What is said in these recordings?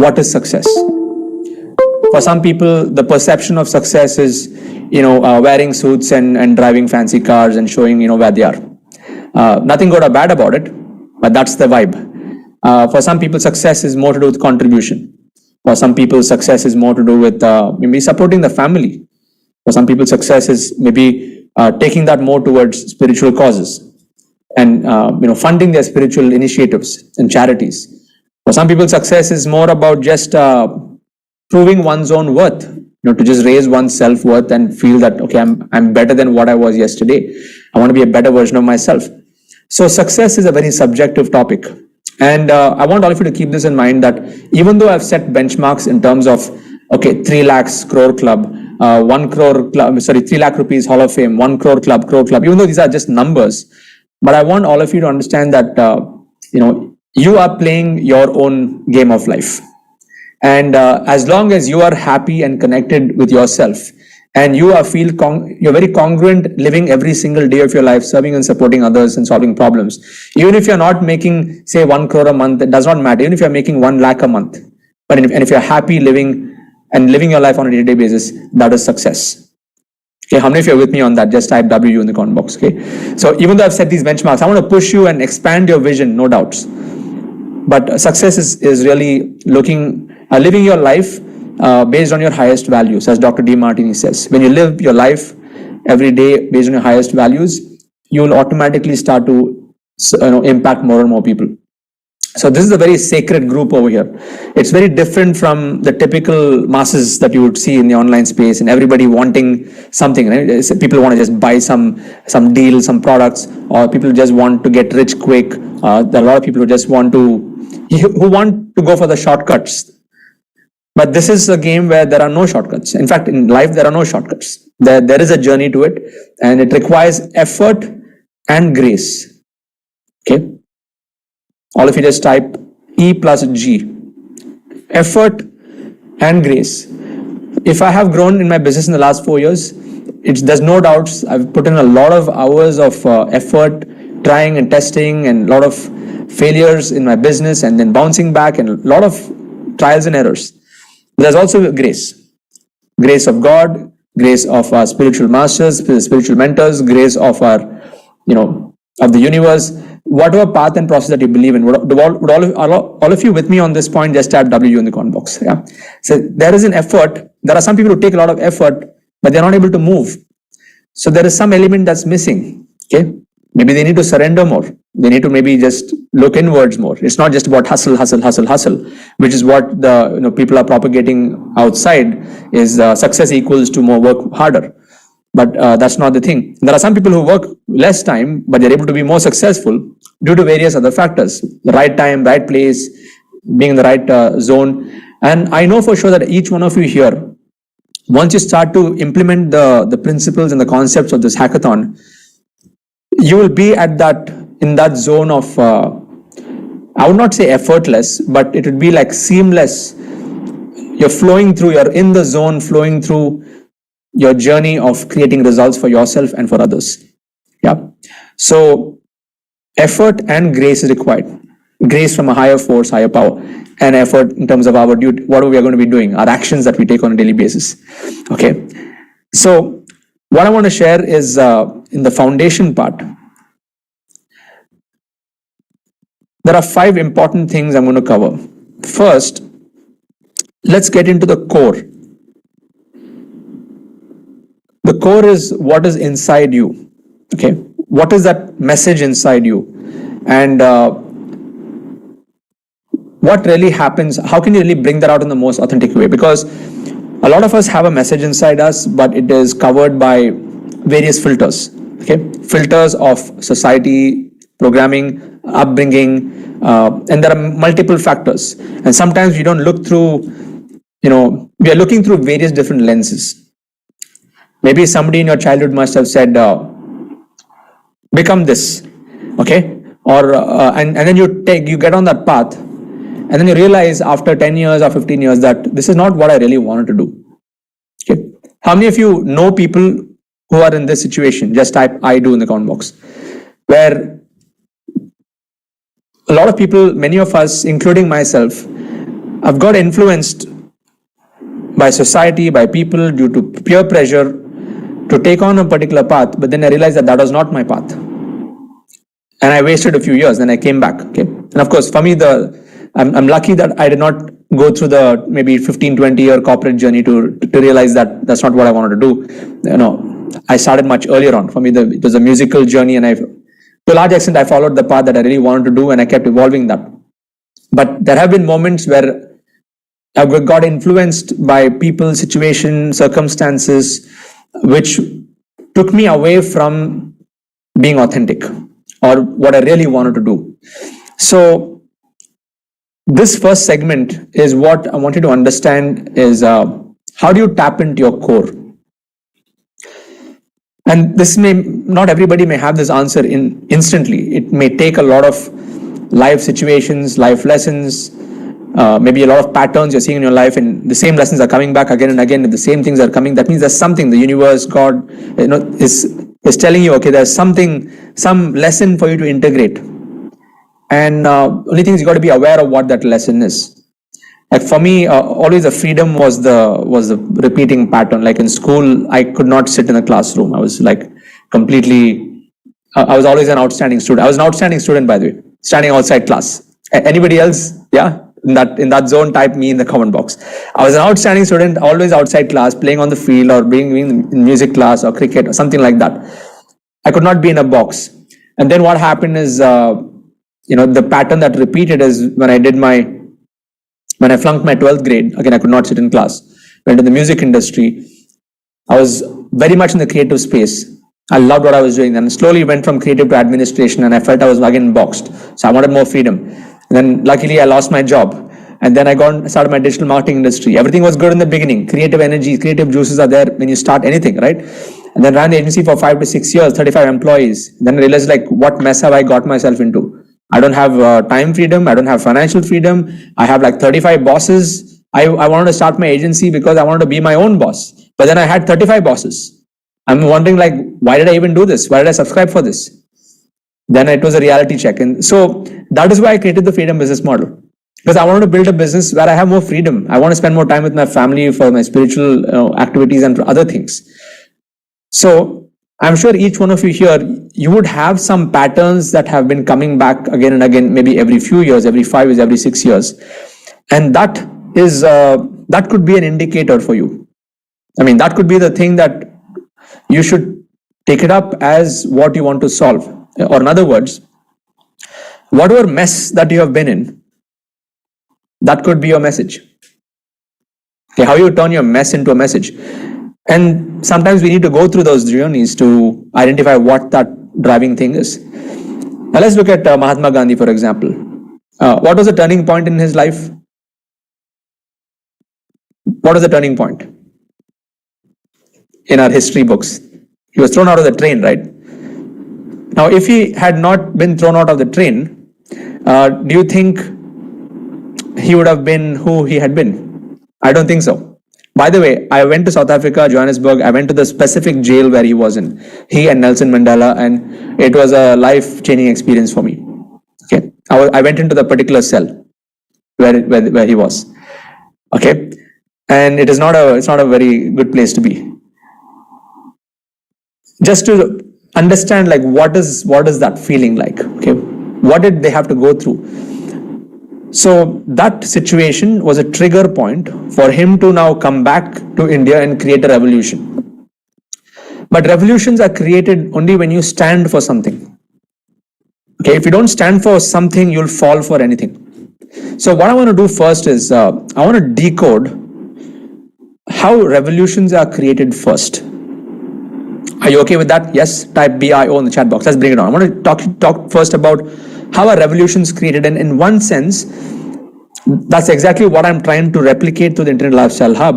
what is success? For some people, the perception of success is, wearing suits and driving fancy cars and showing, where they are. Nothing good or bad about it, but that's the vibe. For some people, success is more to do with contribution. For some people, success is more to do with maybe supporting the family. For some people, success is maybe taking that more towards spiritual causes and funding their spiritual initiatives and charities. For some people, success is more about just proving one's own worth, to just raise one's self-worth and feel that, okay, I'm better than what I was yesterday. I want to be a better version of myself. So success is a very subjective topic. And I want all of you to keep this in mind, that even though I've set benchmarks in terms of, okay, 3 lakhs crore club, 1 crore club, 3 lakh rupees Hall of Fame, 1 crore club, even though these are just numbers, but I want all of you to understand that, you are playing your own game of life. And as long as you are happy and connected with yourself, and you are you're very congruent living every single day of your life, serving and supporting others and solving problems. Even if you're not making, say, 1 crore a month, it does not matter. Even if you're making 1 lakh a month, but if you're happy living your life on a day-to-day basis, that is success. Okay, how many of you are with me on that? Just type W in the comment box. Okay. So even though I've set these benchmarks, I want to push you and expand your vision, no doubts. But success is really living your life based on your highest values, as Dr. Demartini says. When you live your life every day based on your highest values, you will automatically start to impact more and more people. So this is a very sacred group over here. It's very different from the typical masses that you would see in the online space, and everybody wanting something. Right? People want to just buy some deal, some products, or people just want to get rich quick. There are a lot of people who want to go for the shortcuts. But this is a game where there are no shortcuts. In fact, in life, there are no shortcuts. There is a journey to it, and it requires effort and grace. Okay? All of you just type E plus G. Effort and grace. If I have grown in my business in the last 4 years, there's no doubts. I've put in a lot of hours of effort, trying and testing, and a lot of failures in my business, and then bouncing back, and a lot of trials and errors. There's also grace of God, grace of our spiritual masters, spiritual mentors, grace of our, of the universe, whatever path and process that you believe in. Would all of you with me on this point? Just type W in the comment box. Yeah. So there is an effort. There are some people who take a lot of effort, but they're not able to move. So there is some element that's missing. Okay. Maybe they need to surrender more. They need to maybe just look inwards more. It's not just about hustle, which is what the people are propagating outside, is success equals to more work harder. But that's not the thing. There are some people who work less time, but they're able to be more successful due to various other factors. The right time, right place, being in the right zone. And I know for sure that each one of you here, once you start to implement the principles and the concepts of this hackathon, you will be in that zone of, I would not say effortless, but it would be like seamless. You're in the zone, flowing through your journey of creating results for yourself and for others. Yeah. So effort and grace is required. Grace from a higher force, higher power, and effort in terms of our duty, what we are going to be doing, our actions that we take on a daily basis. Okay. So what I want to share is in the foundation part, there are 5 important things I'm going to cover. First, let's get into the core. The core is what is inside you. Okay. What is that message inside you? And what really happens? How can you really bring that out in the most authentic way? Because a lot of us have a message inside us, but it is covered by various filters. Okay. Filters of society, programming, upbringing, and there are multiple factors. And sometimes we don't look through, we are looking through various different lenses. Maybe somebody in your childhood must have said, become this, okay? Or, and then you get on that path, and then you realize after 10 years or 15 years that this is not what I really wanted to do. Okay? How many of you know people who are in this situation? Just type I do in the comment box. Where a lot of people, many of us, including myself, I've got influenced by society, by people due to peer pressure to take on a particular path, but then I realized that that was not my path. And I wasted a few years, then I came back. Okay. And of course, for me, I'm lucky that I did not go through the maybe 15, 20-year corporate journey to realize that that's not what I wanted to do. I started much earlier on. For me, it was a musical journey, and to a large extent, I followed the path that I really wanted to do, and I kept evolving that. But there have been moments where I've got influenced by people, situations, circumstances, which took me away from being authentic or what I really wanted to do. So this first segment is what I want you to understand is how do you tap into your core? And this not everybody may have this answer instantly. It may take a lot of life situations, life lessons, maybe a lot of patterns you're seeing in your life, and the same lessons are coming back again and again, and the same things are coming. That means there's something, the universe, God, is telling you, okay, there's some lesson for you to integrate. And only thing is you got to be aware of what that lesson is. Like for me, always the freedom was the repeating pattern. Like in school, I could not sit in a classroom. I was like completely. I was always an outstanding student. I was an outstanding student, by the way, standing outside class. Anybody else? Yeah, in that zone, type me in the comment box. I was an outstanding student, always outside class, playing on the field or being in music class or cricket or something like that. I could not be in a box. And then what happened is, the pattern that repeated is when I flunked my 12th grade, again, I could not sit in class, went to the music industry. I was very much in the creative space. I loved what I was doing, and slowly went from creative to administration, and I felt I was again boxed. So I wanted more freedom. And then luckily I lost my job. And then I started my digital marketing industry. Everything was good in the beginning. Creative energy, creative juices are there when you start anything, right? And then ran the agency for 5 to 6 years, 35 employees. Then realized like, what mess have I got myself into? I don't have time freedom. I don't have financial freedom. I have like 35 bosses. I wanted to start my agency because I wanted to be my own boss. But then I had 35 bosses. I'm wondering like, why did I even do this? Why did I subscribe for this? Then it was a reality check. And so that is why I created the freedom business model. Because I wanted to build a business where I have more freedom. I want to spend more time with my family for my spiritual activities and for other things. So I'm sure each one of you here, you would have some patterns that have been coming back again and again, maybe every few years, every 5 years, every 6 years. And that could be an indicator for you. I mean, that could be the thing that you should take it up as what you want to solve. Or in other words, whatever mess that you have been in, that could be your message. Okay, how you turn your mess into a message. And sometimes we need to go through those journeys to identify what that driving thing is. Now let's look at Mahatma Gandhi, for example. What was the turning point in his life? What was the turning point in our history books? He was thrown out of the train, right? Now, if he had not been thrown out of the train, do you think he would have been who he had been? I don't think so. By the way, I went to South Africa, Johannesburg. I went to the specific jail where he was in. He and Nelson Mandela, and it was a life-changing experience for me. Okay, I went into the particular cell where he was. Okay, and it's not a very good place to be. Just to understand, like, what is that feeling like? Okay, what did they have to go through? So that situation was a trigger point for him to now come back to India and create a revolution. But revolutions are created only when you stand for something. Okay, if you don't stand for something, you'll fall for anything. So what I want to do first is I want to decode how revolutions are created first. Are you okay with that? Yes, type BIO in the chat box. Let's bring it on. I want to talk first about how a revolution is created, and in one sense, that's exactly what I'm trying to replicate through the Internet Lifestyle Hub.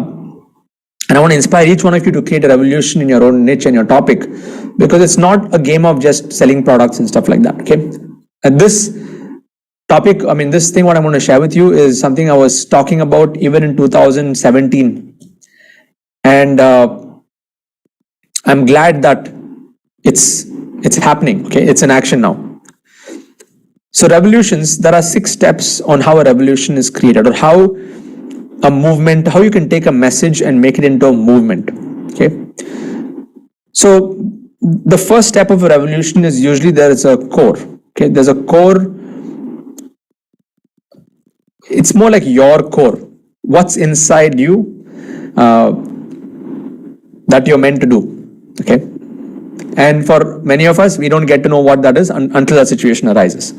And I want to inspire each one of you to create a revolution in your own niche and your topic, because it's not a game of just selling products and stuff like that. Okay, and this topic, this thing, what I'm going to share with you is something I was talking about even in 2017, and I'm glad that it's happening. Okay, it's in action now. So revolutions, there are 6 steps on how a revolution is created, or how a movement, how you can take a message and make it into a movement. Okay. So the first step of a revolution is usually there is a core. Okay. There's a core. It's more like your core. What's inside you that you're meant to do. Okay. And for many of us, we don't get to know what that is until a situation arises.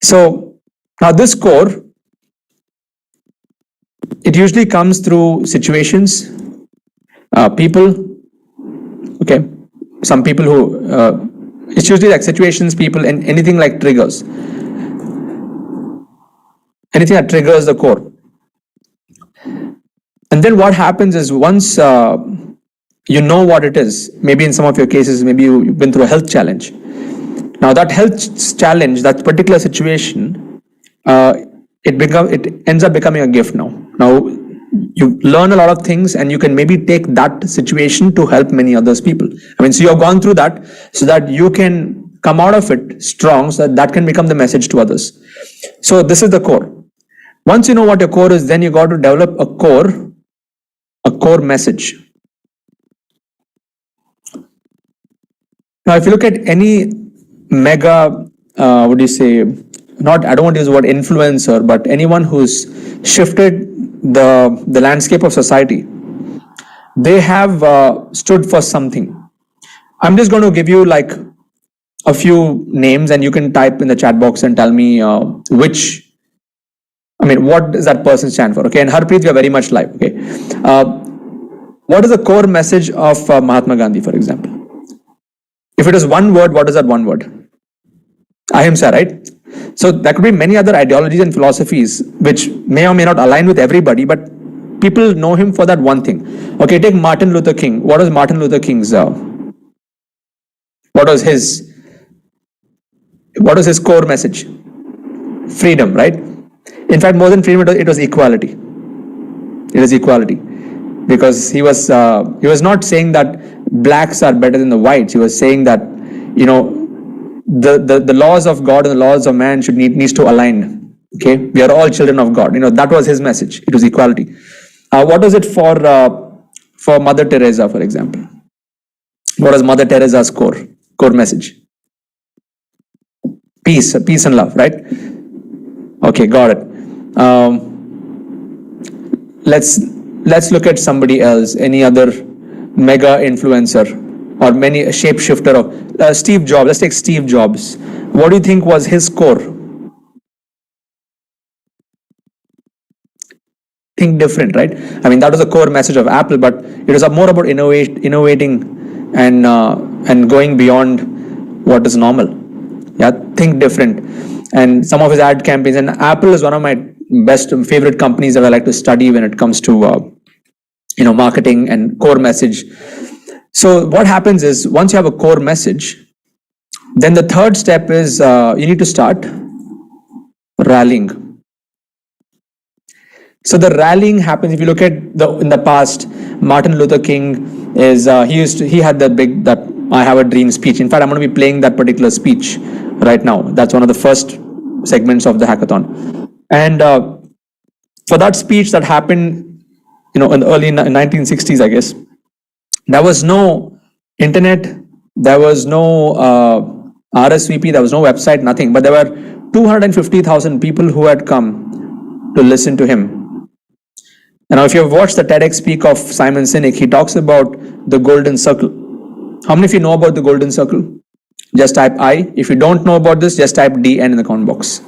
So now this core, it usually comes through situations, people. Okay, some people who it's usually like situations, people, and anything like triggers. Anything that triggers the core. And then what happens is once you know what it is, maybe in some of your cases, maybe you've been through a health challenge. Now that health challenge, that particular situation, it ends up becoming a gift now. Now you learn a lot of things, and you can maybe take that situation to help many others people. I mean, so you have gone through that so that you can come out of it strong, so that can become the message to others. So this is the core. Once you know what your core is, then you got to develop a core message. Now, if you look at any mega, I don't want to use the word influencer, but anyone who's shifted the landscape of society, they have stood for something. I'm just going to give you like a few names, and you can type in the chat box and tell me what does that person stand for? Okay, and Harpreet, we are very much live. Okay, what is the core message of Mahatma Gandhi, for example? If it is one word, what is that one word? Ahimsa, right? So there could be many other ideologies and philosophies which may or may not align with everybody, but people know him for that one thing. Okay, take Martin Luther King. What was Martin Luther King's? What was his core message? Freedom, right? In fact, more than freedom, it was equality. It was equality, because he was not saying that blacks are better than the whites. He was saying that the laws of God and the laws of man needs to align. Okay, we are all children of God. That was his message. It was equality. What was it for Mother Teresa, for example? What was Mother Teresa's core message? Peace and love, right? Okay, got it. Let's look at somebody else. Any other mega influencer or many shapeshifter of Steve Jobs. Let's take Steve Jobs. What do you think was his core? Think different, right? I mean, that was the core message of Apple, but it was more about innovating and going beyond what is normal. Yeah, think different. And some of his ad campaigns, and Apple is one of my favorite companies that I like to study when it comes to marketing and core message. So what happens is, once you have a core message, then the third step is you need to start rallying. So the rallying happens, if you look at in the past, Martin Luther King is he had that I have a dream speech. In fact, I'm going to be playing that particular speech right now. That's one of the first segments of the hackathon. And for that speech that happened, in the early 1960s, I guess, there was no internet, there was no RSVP, there was no website, nothing. But there were 250,000 people who had come to listen to him. And now, if you have watched the TEDx speak of Simon Sinek, he talks about the golden circle. How many of you know about the golden circle? Just type I. If you don't know about this, just type DN in the comment box.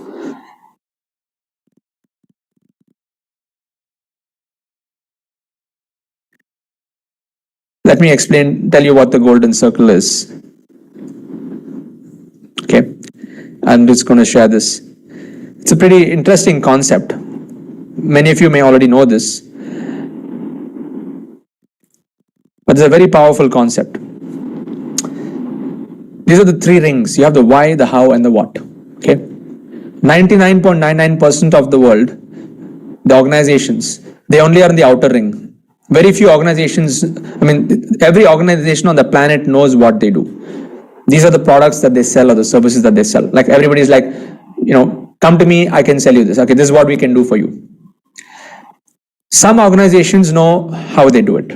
Let me tell you what the golden circle is. Okay, I'm just going to share this. It's a pretty interesting concept. Many of you may already know this, but it's a very powerful concept. These are the 3 rings. You have the why, the how, and the what. Okay, 99.99% of the world, the organizations, they only are in the outer ring. Very few organizations, every organization on the planet knows what they do. These are the products that they sell or the services that they sell. Like everybody's like, come to me, I can sell you this. Okay, this is what we can do for you. Some organizations know how they do it.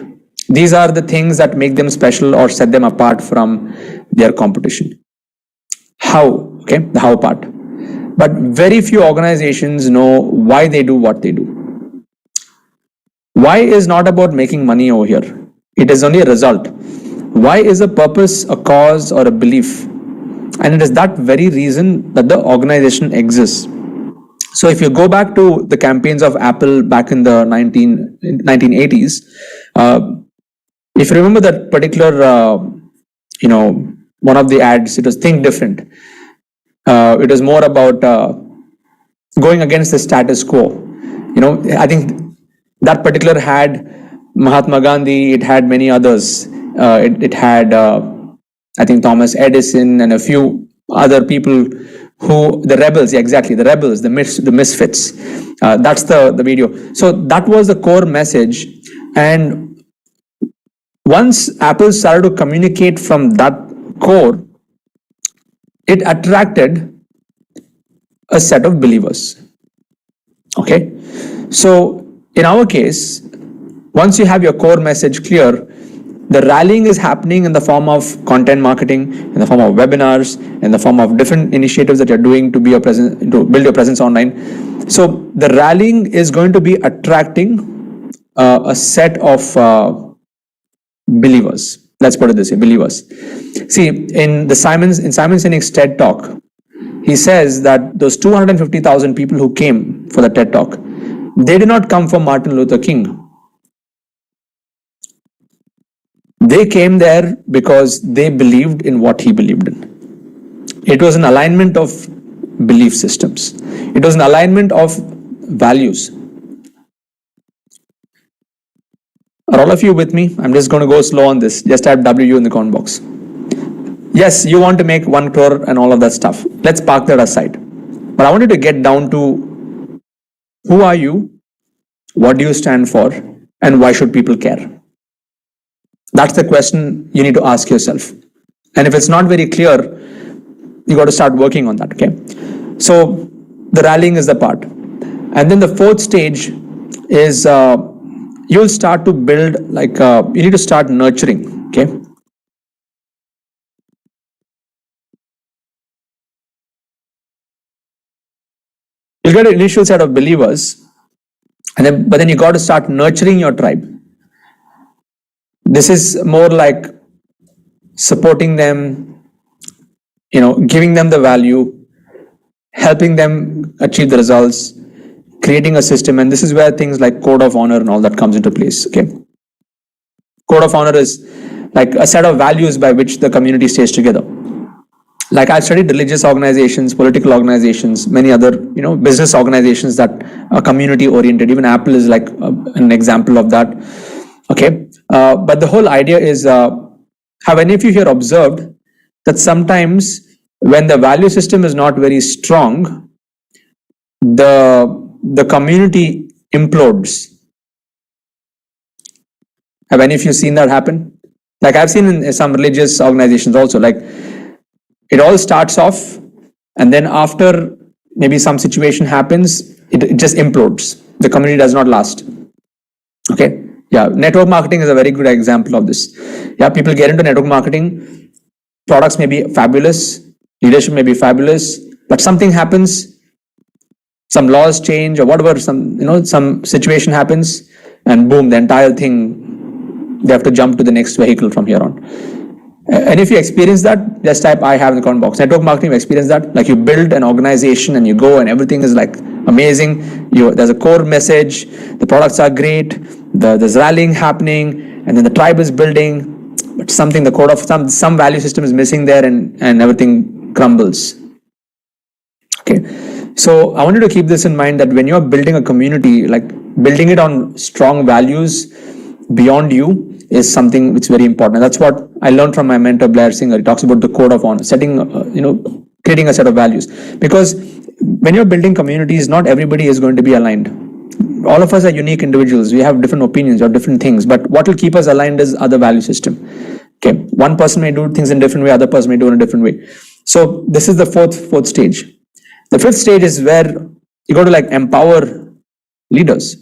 These are the things that make them special or set them apart from their competition. How? Okay, the how part. But very few organizations know why they do what they do. Why is not about making money over here. It is only a result. Why is a purpose, a cause, or a belief? And it is that very reason that the organization exists. So if you go back to the campaigns of Apple back in the 1980s, if you remember that particular, one of the ads, it was Think Different. It was more about going against the status quo. I think that particular had Mahatma Gandhi, it had many others. It had, I think, Thomas Edison and a few other people who, the rebels, exactly, the rebels, the misfits. That's the video. So that was the core message. And once Apple started to communicate from that core, it attracted a set of believers. Okay. So in our case, once you have your core message clear, the rallying is happening in the form of content marketing, in the form of webinars, in the form of different initiatives that you're doing to build your presence online. So the rallying is going to be attracting a set of believers. Let's put it this way, believers. See, in Simon Sinek's TED Talk, he says that those 250,000 people who came for the TED Talk, they did not come from Martin Luther King. They came there because they believed in what he believed in. It was an alignment of belief systems. It was an alignment of values. Are all of you with me? I'm just going to go slow on this. Just type W in the comment box. Yes, you want to make 1 crore and all of that stuff. Let's park that aside. But I want you to get down to who are you, what do you stand for, and why should people care? That's the question you need to ask yourself. And if it's not very clear, you got to start working on that, okay? So the rallying is the part. And then the fourth stage is you'll start to build, you need to start nurturing, okay? You'll get an initial set of believers, but then you got to start nurturing your tribe. This is more like supporting them, giving them the value, helping them achieve the results, creating a system. And this is where things like code of honor and all that comes into place. Okay. Code of honor is like a set of values by which the community stays together. Like I've studied religious organizations, political organizations, many other, business organizations that are community oriented. Even Apple is like an example of that. Okay. But the whole idea is, have any of you here observed that sometimes when the value system is not very strong, the community implodes? Have any of you seen that happen? Like I've seen in some religious organizations also, like it all starts off and then after maybe some situation happens, it just implodes. The community does not last. Okay. Yeah, network marketing is a very good example of this. Yeah, people get into network marketing, products may be fabulous, leadership may be fabulous, but something happens, some laws change or whatever, some situation happens, and boom, the entire thing, they have to jump to the next vehicle from here on. And if you experience that, just type I have in the comment box. Network marketing, you experience that? Like you build an organization and you go and everything is like amazing. There's a core message, the products are great, there's rallying happening, and then the tribe is building, but something, the code of some value system is missing there and everything crumbles. Okay. So I want you to keep this in mind that when you're building a community, like building it on strong values beyond you is something which is very important. And that's what I learned from my mentor, Blair Singer. He talks about the code of honor, creating a set of values. Because when you're building communities, not everybody is going to be aligned. All of us are unique individuals. We have different opinions or different things, but what will keep us aligned is other value system. Okay, one person may do things in a different way, other person may do it in a different way. So this is the fourth stage. The fifth stage is where you go to like empower leaders.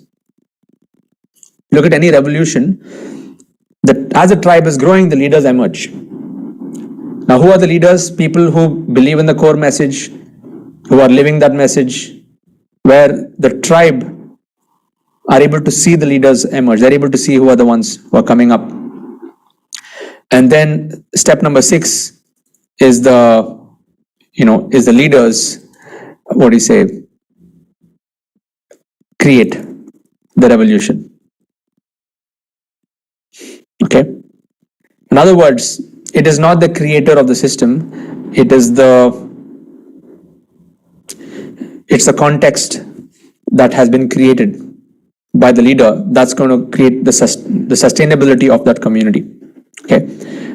Look at any revolution, that as a tribe is growing, the leaders emerge. Now, who are the leaders? People who believe in the core message, who are living that message, where the tribe are able to see the leaders emerge. They're able to see who are the ones who are coming up. And then step number 6 is the leaders, what do you say, create the revolution. Okay. In other words, it is not the creator of the system, it's the context that has been created by the leader that's going to create the sustainability of that community. Okay.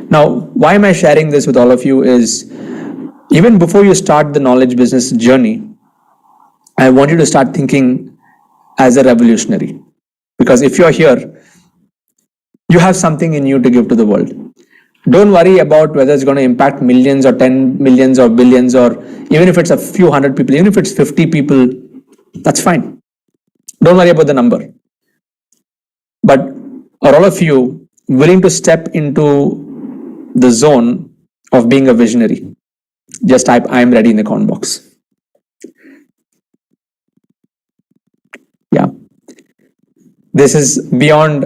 Now, why am I sharing this with all of you is, even before you start the knowledge business journey, I want you to start thinking as a revolutionary. Because if you're here, you have something in you to give to the world. Don't worry about whether it's going to impact millions or 10 millions or billions, or even if it's a few hundred people, even if it's 50 people, that's fine. Don't worry about the number. But are all of you willing to step into the zone of being a visionary? Just type "I am ready" in the comment box. Yeah. This is beyond,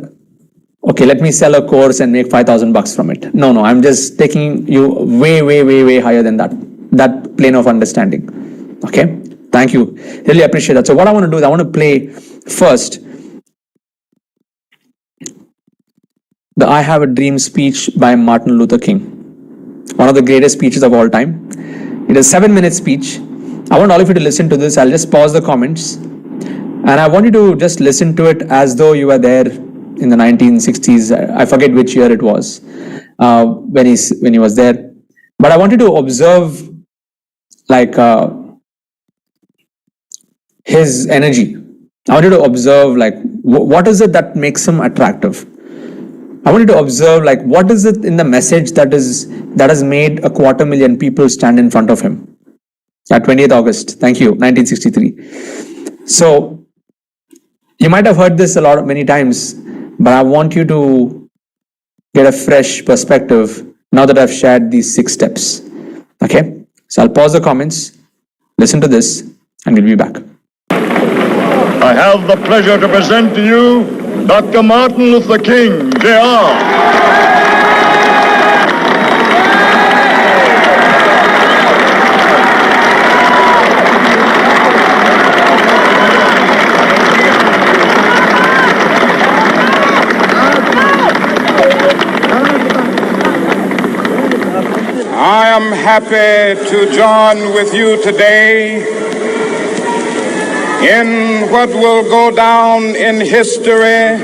okay, let me sell a course and make $5,000 from it. No, I'm just taking you way higher than that plane of understanding. Okay. Thank you. Really appreciate that. So what I want to do is I want to play first the "I Have a Dream" speech by Martin Luther King. One of the greatest speeches of all time. It is a 7-minute speech. I want all of you to listen to this. I'll just pause the comments. And I want you to just listen to it as though you were there in the 1960s. I forget which year it was, when he was there. But I want you to observe his energy. I want you to observe what is it that makes him attractive. I want you to observe what is it in the message that has made 250,000 people stand in front of him. Yeah, 20th August. Thank you, 1963. So you might have heard this many times, but I want you to get a fresh perspective now that I've shared these 6 steps. Okay, so I'll pause the comments, listen to this, and we'll be back. I have the pleasure to present to you Dr. Martin Luther King, Jr. I am happy to join with you today in what will go down in history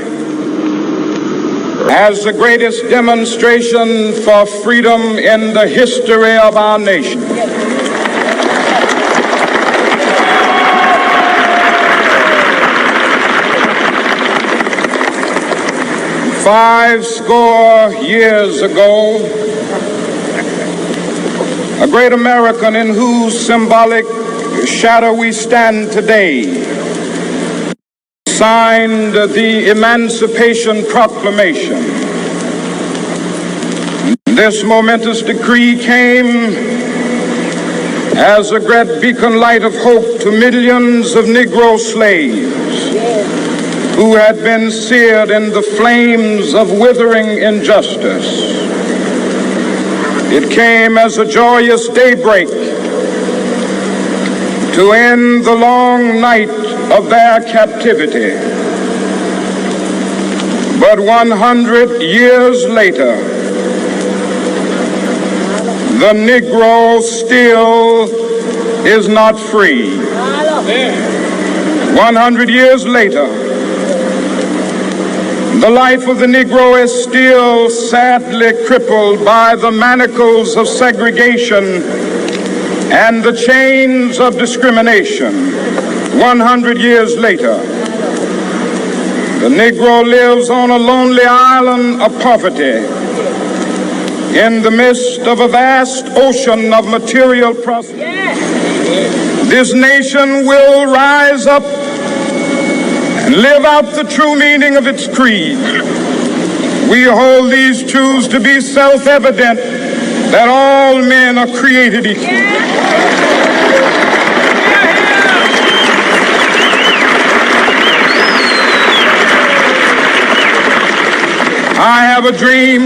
as the greatest demonstration for freedom in the history of our nation. Five score years ago, a great American in whose symbolic shadow we stand today signed the Emancipation Proclamation. This momentous decree came as a great beacon light of hope to millions of Negro slaves who had been seared in the flames of withering injustice. It came as a joyous daybreak to end the long night of their captivity. But 100 years later, the Negro still is not free. 100 years later, the life of the Negro is still sadly crippled by the manacles of segregation and the chains of discrimination. 100 years later, the Negro lives on a lonely island of poverty, in the midst of a vast ocean of material prosperity. This nation will rise up and live out the true meaning of its creed. We hold these truths to be self-evident, that all men are created equal. I have a dream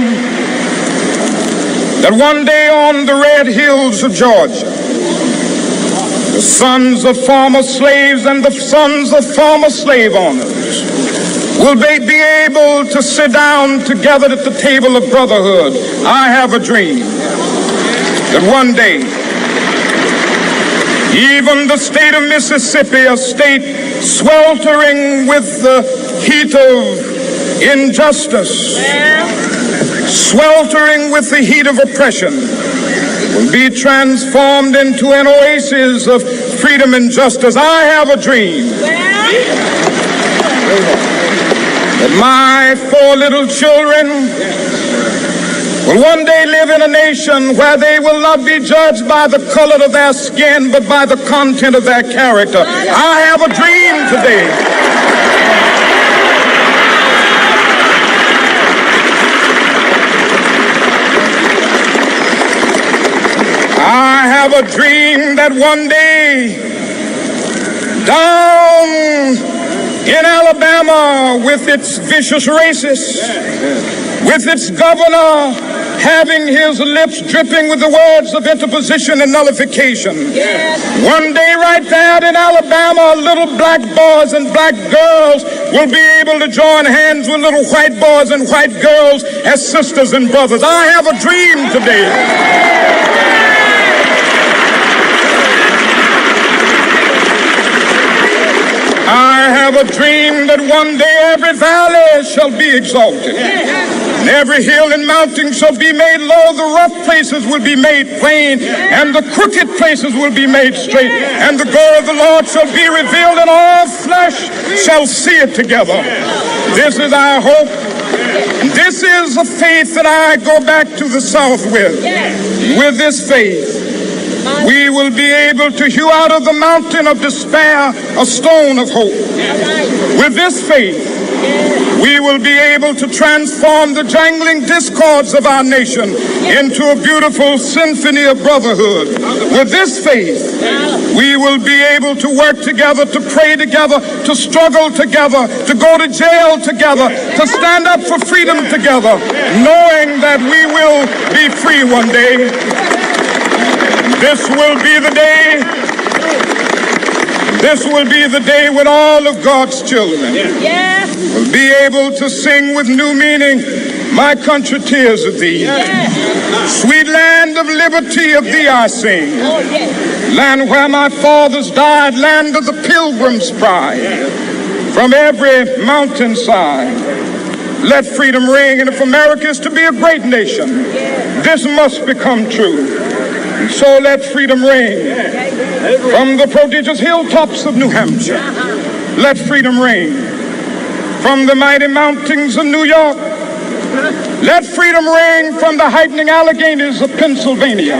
that one day on the red hills of Georgia, the sons of former slaves and the sons of former slave owners will be able to sit down together at the table of brotherhood. I have a dream that one day, even the state of Mississippi, a state sweltering with the heat of injustice, sweltering with the heat of oppression, will be transformed into an oasis of freedom and justice. I have a dream that my 4 little children will one day live in a nation where they will not be judged by the color of their skin, but by the content of their character. I have a dream today. I have a dream that one day down in Alabama, with its vicious racists, with its governor having his lips dripping with the words of interposition and nullification. One day right there in Alabama, little black boys and black girls will be able to join hands with little white boys and white girls as sisters and brothers. I have a dream today. I have a dream that one day every valley shall be exalted, and every hill and mountain shall be made low. The rough places will be made plain, and the crooked places will be made straight. And the glory of the Lord shall be revealed, and all flesh shall see it together. This is our hope. This is a faith that I go back to the South with. With this faith, we will be able to hew out of the mountain of despair a stone of hope. With this faith, we will be able to transform the jangling discords of our nation into a beautiful symphony of brotherhood. With this faith, we will be able to work together, to pray together, to struggle together, to go to jail together, to stand up for freedom together, knowing that we will be free one day. This will be the day. This will be the day when all of God's children will be able to sing with new meaning, "My country, tears of thee. Sweet land of liberty, of thee I sing. Land where my fathers died, land of the pilgrim's pride. From every mountainside, let freedom ring. And if America is to be a great nation, this must become true. And so let freedom ring from the prodigious hilltops of New Hampshire. Let freedom ring from the mighty mountains of New York. Let freedom ring from the heightening Alleghenies of Pennsylvania.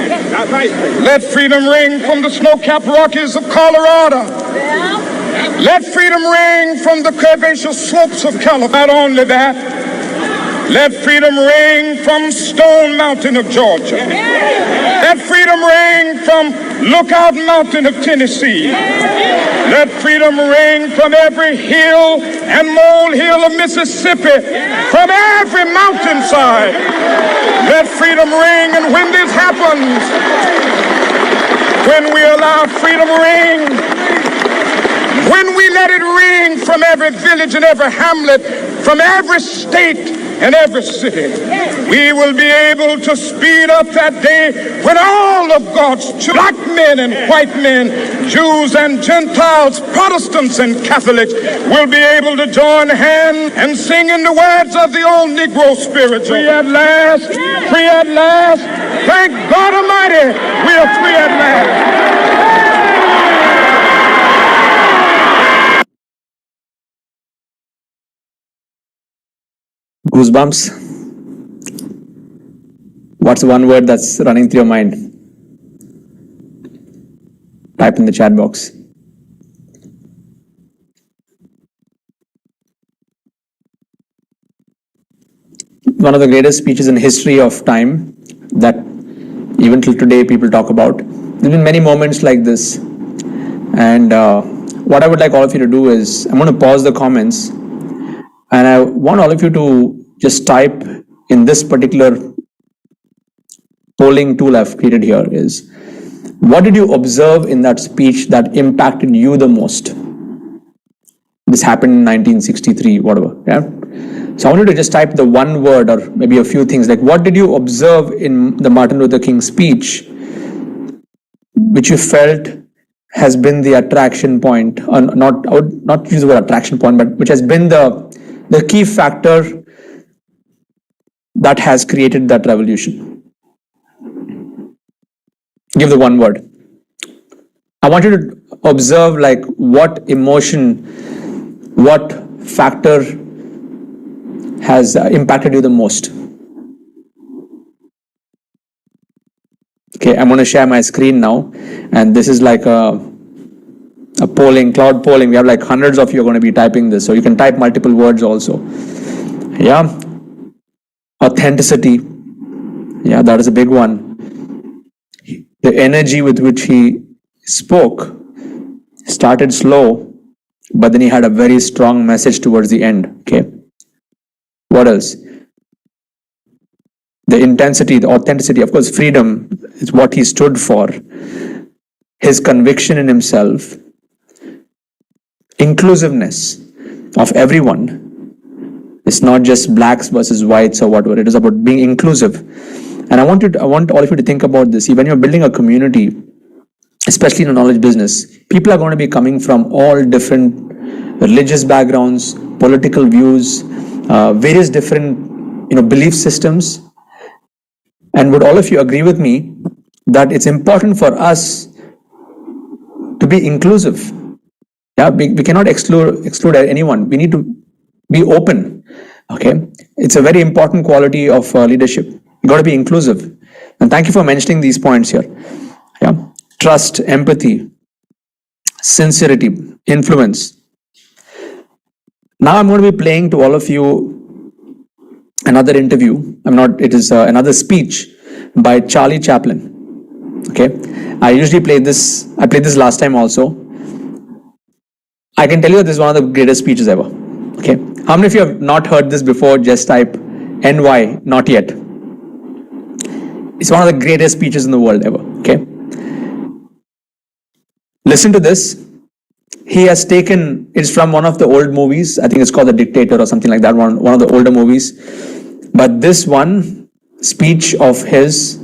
Let freedom ring from the snow-capped Rockies of Colorado. Let freedom ring from the curvaceous slopes of California. Not only that, let freedom ring from Stone Mountain of Georgia. Let freedom ring from Lookout Mountain of Tennessee. Let freedom ring from every hill and molehill of Mississippi, from every mountainside. Let freedom ring, and when this happens, when we allow freedom ring, when we let it ring from every village and every hamlet, from every state and every city, we will be able to speed up that day when all of God's children, black men and white men, Jews and Gentiles, Protestants and Catholics, will be able to join hands and sing in the words of the old Negro spiritual. Free at last, free at last. Thank God Almighty, we are free at last. Goosebumps. What's one word that's running through your mind? Type in the chat box. One of the greatest speeches in history of time that even till today people talk about. There have been many moments like this. And what I would like all of you to do is, I'm going to pause the comments and I want all of you to just type in this particular polling tool I've created here is, what did you observe in that speech that impacted you the most? This happened in 1963, whatever. Yeah. So I want you to just type the one word or maybe a few things like, what did you observe in the Martin Luther King speech which you felt has been the attraction point, or not, I would not use the word attraction point, but which has been the key factor that has created that revolution? Give the one word. I want you to observe like what emotion, what factor has impacted you the most. Okay, I'm going to share my screen now, and this is like a polling, cloud polling. We have like hundreds of you are going to be typing this, so you can type multiple words also. Yeah, authenticity. Yeah, that is a big one. The energy with which he spoke started slow, but then he had a very strong message towards the end. Okay. What else? The intensity, the authenticity, of course, freedom is what he stood for. His conviction in himself, inclusiveness of everyone. It's not just blacks versus whites or whatever. It is about being inclusive. And I want all of you to think about this. When you're building a community, especially in a knowledge business, people are going to be coming from all different religious backgrounds, political views, various different belief systems. And would all of you agree with me that it's important for us to be inclusive? Yeah, we cannot exclude anyone. We need to be open. Okay, it's a very important quality of leadership. You got to be inclusive. And thank you for mentioning these points here. Yeah, trust, empathy, sincerity, influence. Now I'm going to be playing to all of you another interview. It is another speech by Charlie Chaplin. Okay, I usually play this. I played this last time also. I can tell you that this is one of the greatest speeches ever. Okay, how many of you have not heard this before? Just type NY, not yet. It's one of the greatest speeches in the world ever. Okay, listen to this. He has taken, it's from one of the old movies. I think it's called The Dictator or something like that, one of the older movies. But this one speech of his,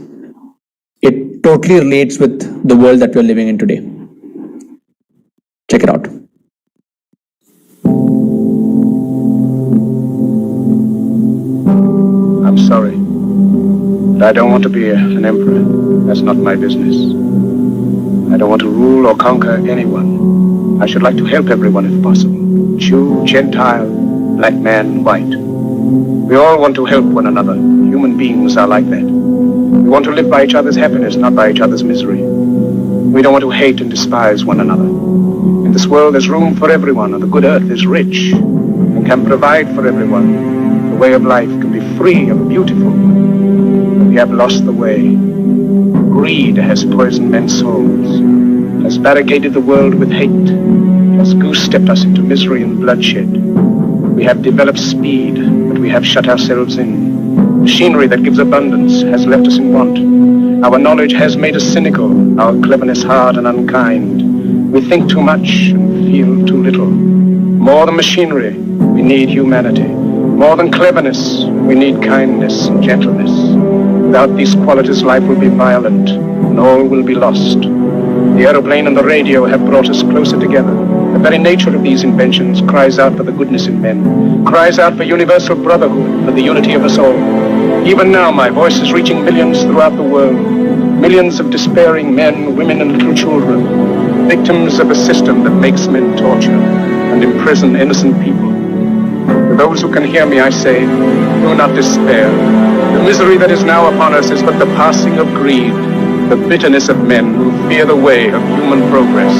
it totally relates with the world that we're living in today. Check it out. I'm sorry, but I don't want to be an emperor. That's not my business. I don't want to rule or conquer anyone. I should like to help everyone if possible. Jew, Gentile, black man, white. We all want to help one another. Human beings are like that. We want to live by each other's happiness, not by each other's misery. We don't want to hate and despise one another. In this world there's room for everyone, and the good earth is rich and can provide for everyone. The way of life can be free and beautiful. But we have lost the way. Greed has poisoned men's souls, has barricaded the world with hate, has goose-stepped us into misery and bloodshed. We have developed speed, but we have shut ourselves in. Machinery that gives abundance has left us in want. Our knowledge has made us cynical, our cleverness hard and unkind. We think too much and feel too little. More than machinery, we need humanity. More than cleverness, we need kindness and gentleness. Without these qualities, life will be violent and all will be lost. The aeroplane and the radio have brought us closer together. The very nature of these inventions cries out for the goodness in men, cries out for universal brotherhood, for the unity of us all. Even now, my voice is reaching millions throughout the world, millions of despairing men, women, and little children, victims of a system that makes men torture and imprison innocent people. To those who can hear me, I say, do not despair. Do misery that is now upon us is but the passing of greed, the bitterness of men who fear the way of human progress.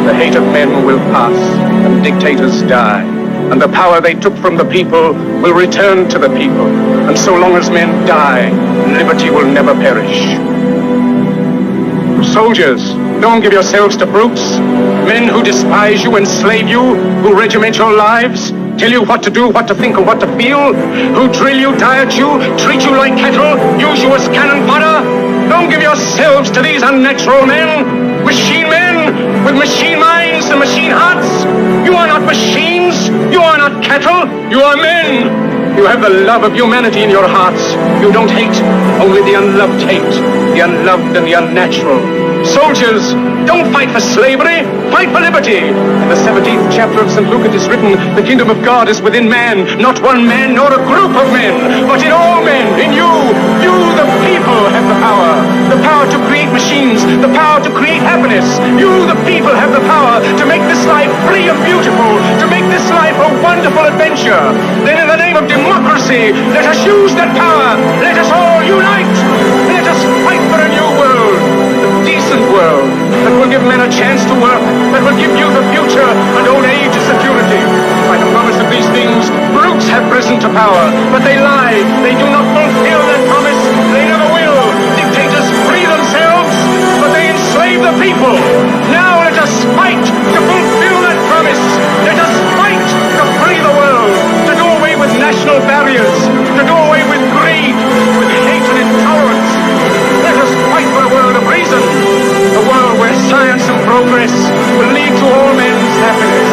The hate of men will pass, and dictators die, and the power they took from the people will return to the people. And so long as men die, liberty will never perish. Soldiers, don't give yourselves to brutes, men who despise you, enslave you, who regiment your lives, tell you what to do, what to think, and what to feel, who drill you, diet you, treat you like cattle, use you as cannon fodder. Don't give yourselves to these unnatural men, machine men with machine minds and machine hearts. You are not machines, you are not cattle, you are men. You have the love of humanity in your hearts. You don't hate, only the unloved hate, the unloved and the unnatural. Soldiers, don't fight for slavery, fight for liberty. In the 17th chapter of St. Luke it is written, the kingdom of God is within man, not one man nor a group of men, but in all men, in you. You, the people, have the power to create machines, the power to create happiness. You, the people, have the power to make this life free and beautiful, to make this life a wonderful adventure. Then in the name of democracy, let us use that power. Let us all unite. Let us fight for a new world, a decent world, that will give men a chance to work, that will give youth a future and old age a security. By the promise of these things, brutes have risen to power, but they lie. They do not fulfill that promise. They never will. Dictators free themselves, but they enslave the people. Now let us fight to fulfill that promise. Let us fight to free the world, to do away with national barriers, to do away with greed, with hate and intolerance. Let us fight for a world of reason, a world where science and progress will lead to all men's happiness.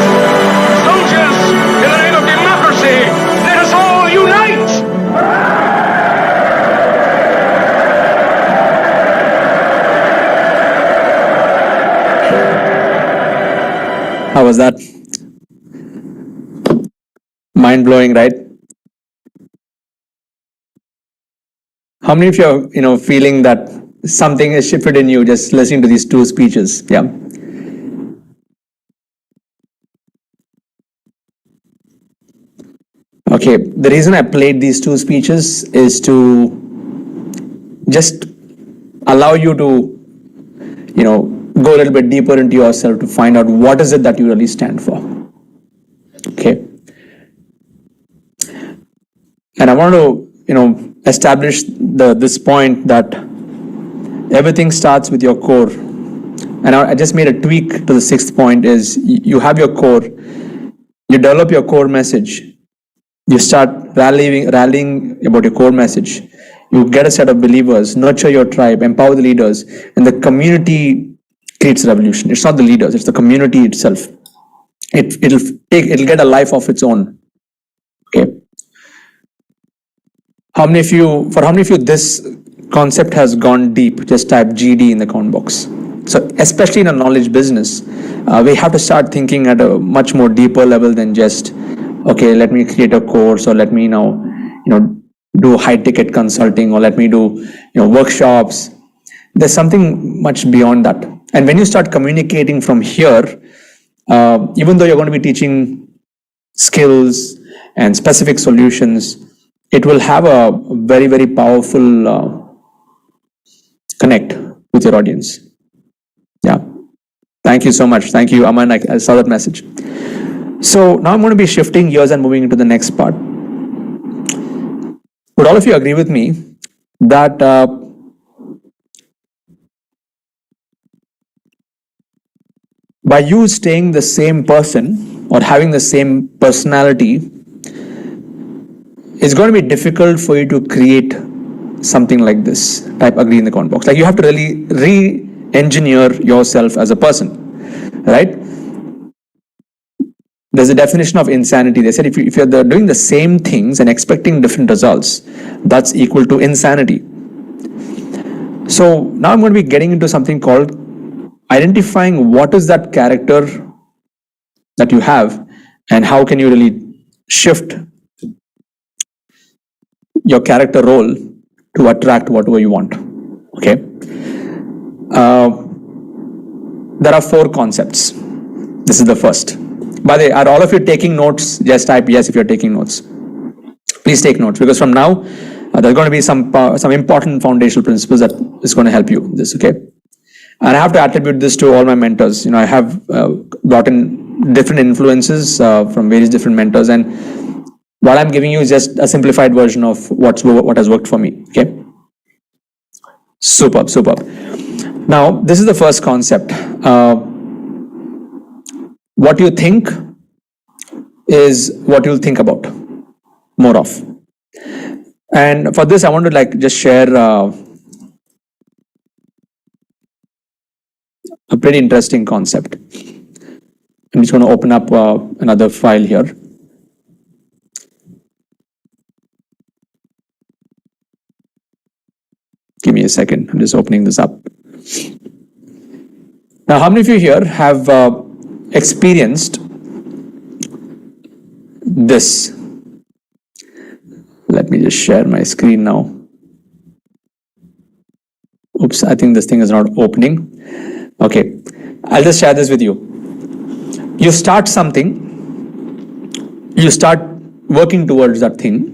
Soldiers, in the name of democracy, let us all unite! How was that? Mind-blowing, right? How many of you are, feeling that something is shifted in you just listening to these two speeches? Yeah. Okay, the reason I played these two speeches is to just allow you to, go a little bit deeper into yourself to find out what is it that you really stand for. Okay. And I want to, establish this point that everything starts with your core. And I just made a tweak to the sixth point is you have your core, you develop your core message, you start rallying about your core message, you get a set of believers, nurture your tribe, empower the leaders, and the community creates revolution. It's not the leaders, it's the community itself. It'll get a life of its own. Okay. For how many of you this concept has gone deep? Just type GD in the comment box. So especially in a knowledge business, we have to start thinking at a much more deeper level than just, okay, let me create a course, or let me now, do high ticket consulting, or let me do, workshops. There's something much beyond that. And when you start communicating from here, even though you're going to be teaching skills and specific solutions, it will have a very, very powerful connect with your audience. Yeah. Thank you so much. Thank you, Aman. I saw that message. So now I'm going to be shifting gears and moving into the next part. Would all of you agree with me that by you staying the same person or having the same personality, it's going to be difficult for you to create something like this? Type agree in the comment box. Like, you have to really re-engineer yourself as a person, right? There's a definition of insanity. They said if you're doing the same things and expecting different results, that's equal to insanity. So now I'm going to be getting into something called identifying what is that character that you have and how can you really shift your character role to attract whatever you want. Okay. There are 4 concepts. This is the first. By the way, are all of you taking notes? Just type yes if you're taking notes. Please take notes, because from now, There's going to be some important foundational principles that is going to help you in this, okay? And I have to attribute this to all my mentors. I have gotten different influences from various different mentors, and what I'm giving you is just a simplified version of what has worked for me, okay? Superb. Now, this is the first concept. What you think is what you'll think about more of. And for this, I want to just share a pretty interesting concept. I'm just going to open up another file here. Give me a second. I'm just opening this up. Now, how many of you here have experienced this? Let me just share my screen now. Oops, I think this thing is not opening. Okay, I'll just share this with you. You start something, you start working towards that thing.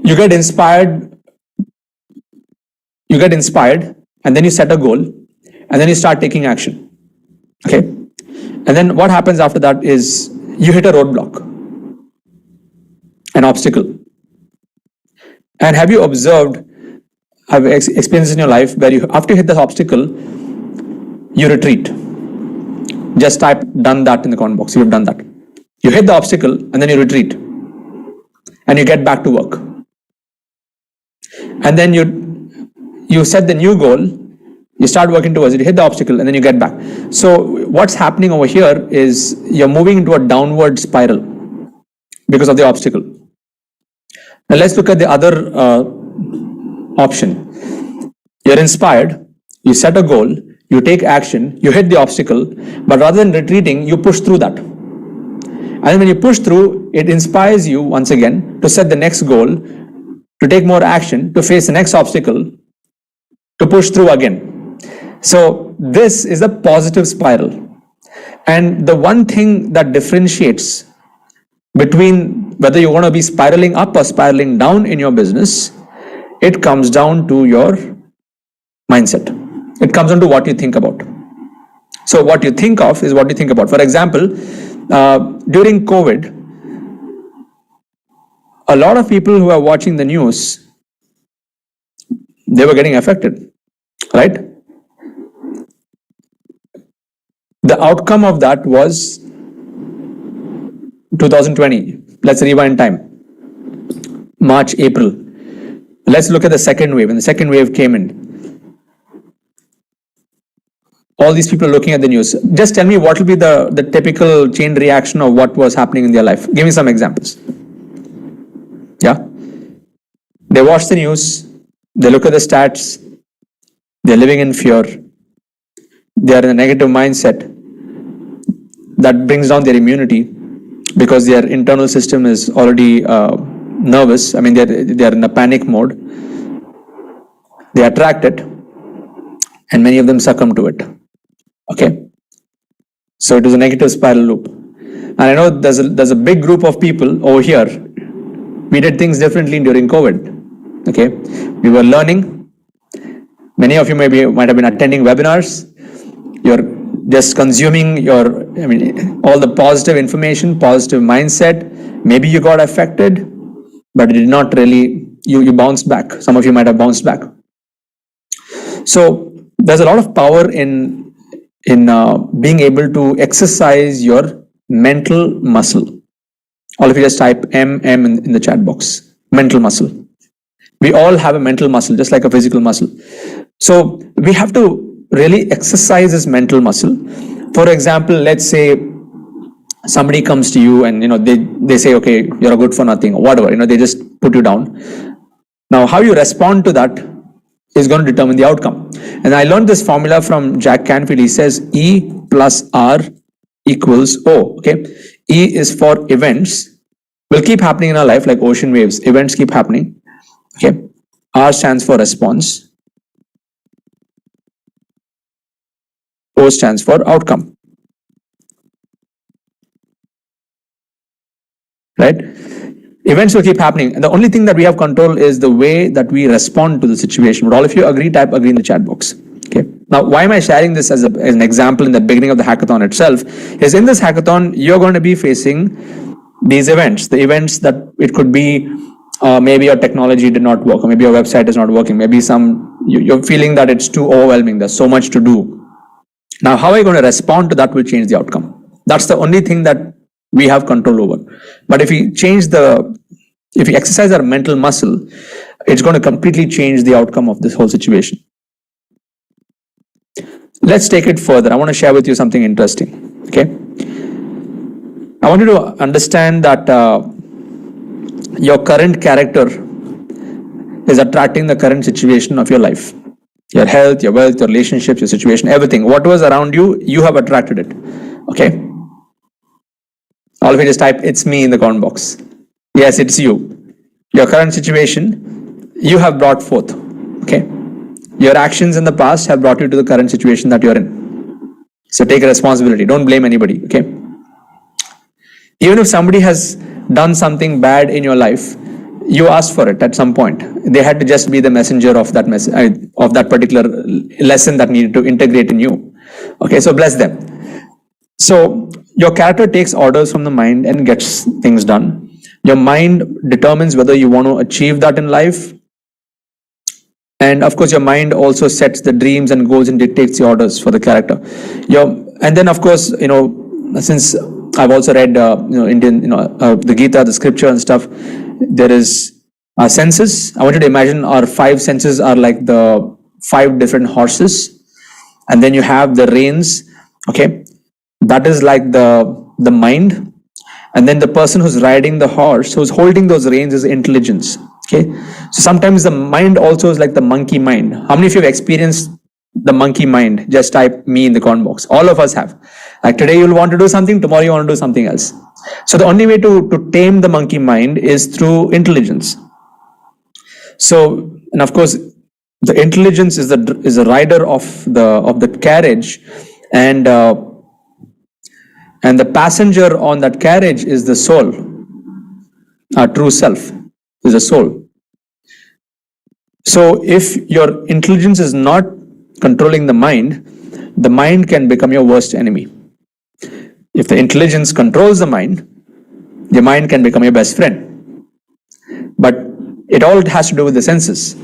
You get inspired, and then you set a goal, and then you start taking action. Okay, and then what happens after that is you hit a roadblock, an obstacle. And have you observed, have experienced in your life where after you hit the obstacle, you retreat? Just type done that in the comment box. You've done that. You hit the obstacle and then you retreat, and you get back to work. And then you set the new goal, you start working towards it, you hit the obstacle, and then you get back. So what's happening over here is you're moving into a downward spiral because of the obstacle. Now let's look at the other option. You're inspired, you set a goal, you take action, you hit the obstacle, but rather than retreating, you push through that. And then when you push through, it inspires you once again to set the next goal, to take more action, to face the next obstacle, to push through again. So this is a positive spiral. And the one thing that differentiates between whether you want to be spiraling up or spiraling down in your business, it comes down to your mindset. It comes down to what you think about. So what you think of is what you think about. For example, during COVID, a lot of people who are watching the news, they were getting affected, right? The outcome of that was 2020. Let's rewind time. March, April. Let's look at the second wave. When the second wave came in, all these people are looking at the news. Just tell me what will be the typical chain reaction of what was happening in their life. Give me some examples. Yeah? They watch the news, they look at the stats, they're living in fear, they are in a negative mindset. That brings down their immunity because their internal system is already nervous. They're in a panic mode. They attract it, and many of them succumb to it. Okay, so it is a negative spiral loop. And I know there's a big group of people over here. We did things differently during COVID. Okay, we were learning. Many of you might have been attending webinars. You're just consuming all the positive information, positive mindset. Maybe you got affected, but it did not really. You bounced back. Some of you might have bounced back. So there's a lot of power in being able to exercise your mental muscle. All of you just type M in the chat box. Mental muscle. We all have a mental muscle, just like a physical muscle. So we have to really exercise this mental muscle. For example, let's say somebody comes to you and they say, okay, you're a good for nothing or whatever. They just put you down. Now, how you respond to that is going to determine the outcome. And I learned this formula from Jack Canfield. He says E plus R equals O. Okay, E is for events. Will keep happening in our life like ocean waves. Events keep happening. Okay, R stands for response. O stands for outcome. Right? Events will keep happening. And the only thing that we have control is the way that we respond to the situation. Would all of you agree? Type agree in the chat box. Okay. Now, why am I sharing this as an example in the beginning of the hackathon itself? Is in this hackathon, you're going to be facing these events. The events that it could be maybe your technology did not work, or maybe your website is not working. Maybe you're feeling that it's too overwhelming. There's so much to do. Now, how are you going to respond to that will change the outcome. That's the only thing that we have control over. But if we exercise our mental muscle, it's going to completely change the outcome of this whole situation. Let's take it further. I want to share with you something interesting. Okay. I want you to understand that your current character is attracting the current situation of your life. Your health, your wealth, your relationships, your situation, everything. What was around you, you have attracted it. Okay. All of you just type, it's me in the comment box. Yes, it's you. Your current situation, you have brought forth. Okay. Your actions in the past have brought you to the current situation that you're in. So take responsibility. Don't blame anybody. Okay. Even if somebody has done something bad in your life, you asked for it at some point. They had to just be the messenger of that of that particular lesson that needed to integrate in you. Okay. So bless them. So your character takes orders from the mind and gets things done. Your mind determines whether you want to achieve that in life. And of course, your mind also sets the dreams and goals and dictates the orders for the character. And then of course, since I've also read, Indian, the Gita, the scripture and stuff, there is senses. I want you to imagine our 5 senses are like the 5 different horses. And then you have the reins. Okay. That is like the mind. And then the person who's riding the horse, who's holding those reins, is intelligence. Okay. So sometimes the mind also is like the monkey mind. How many of you have experienced the monkey mind? Just type me in the comment box. All of us have. Like today you'll want to do something, tomorrow you want to do something else. So the only way to tame the monkey mind is through intelligence. So, and of course, the intelligence is the rider of the carriage, and the passenger on that carriage is the soul. Our true self is a soul. So if your intelligence is not controlling the mind can become your worst enemy. If the intelligence controls the mind can become your best friend. But it all has to do with the senses.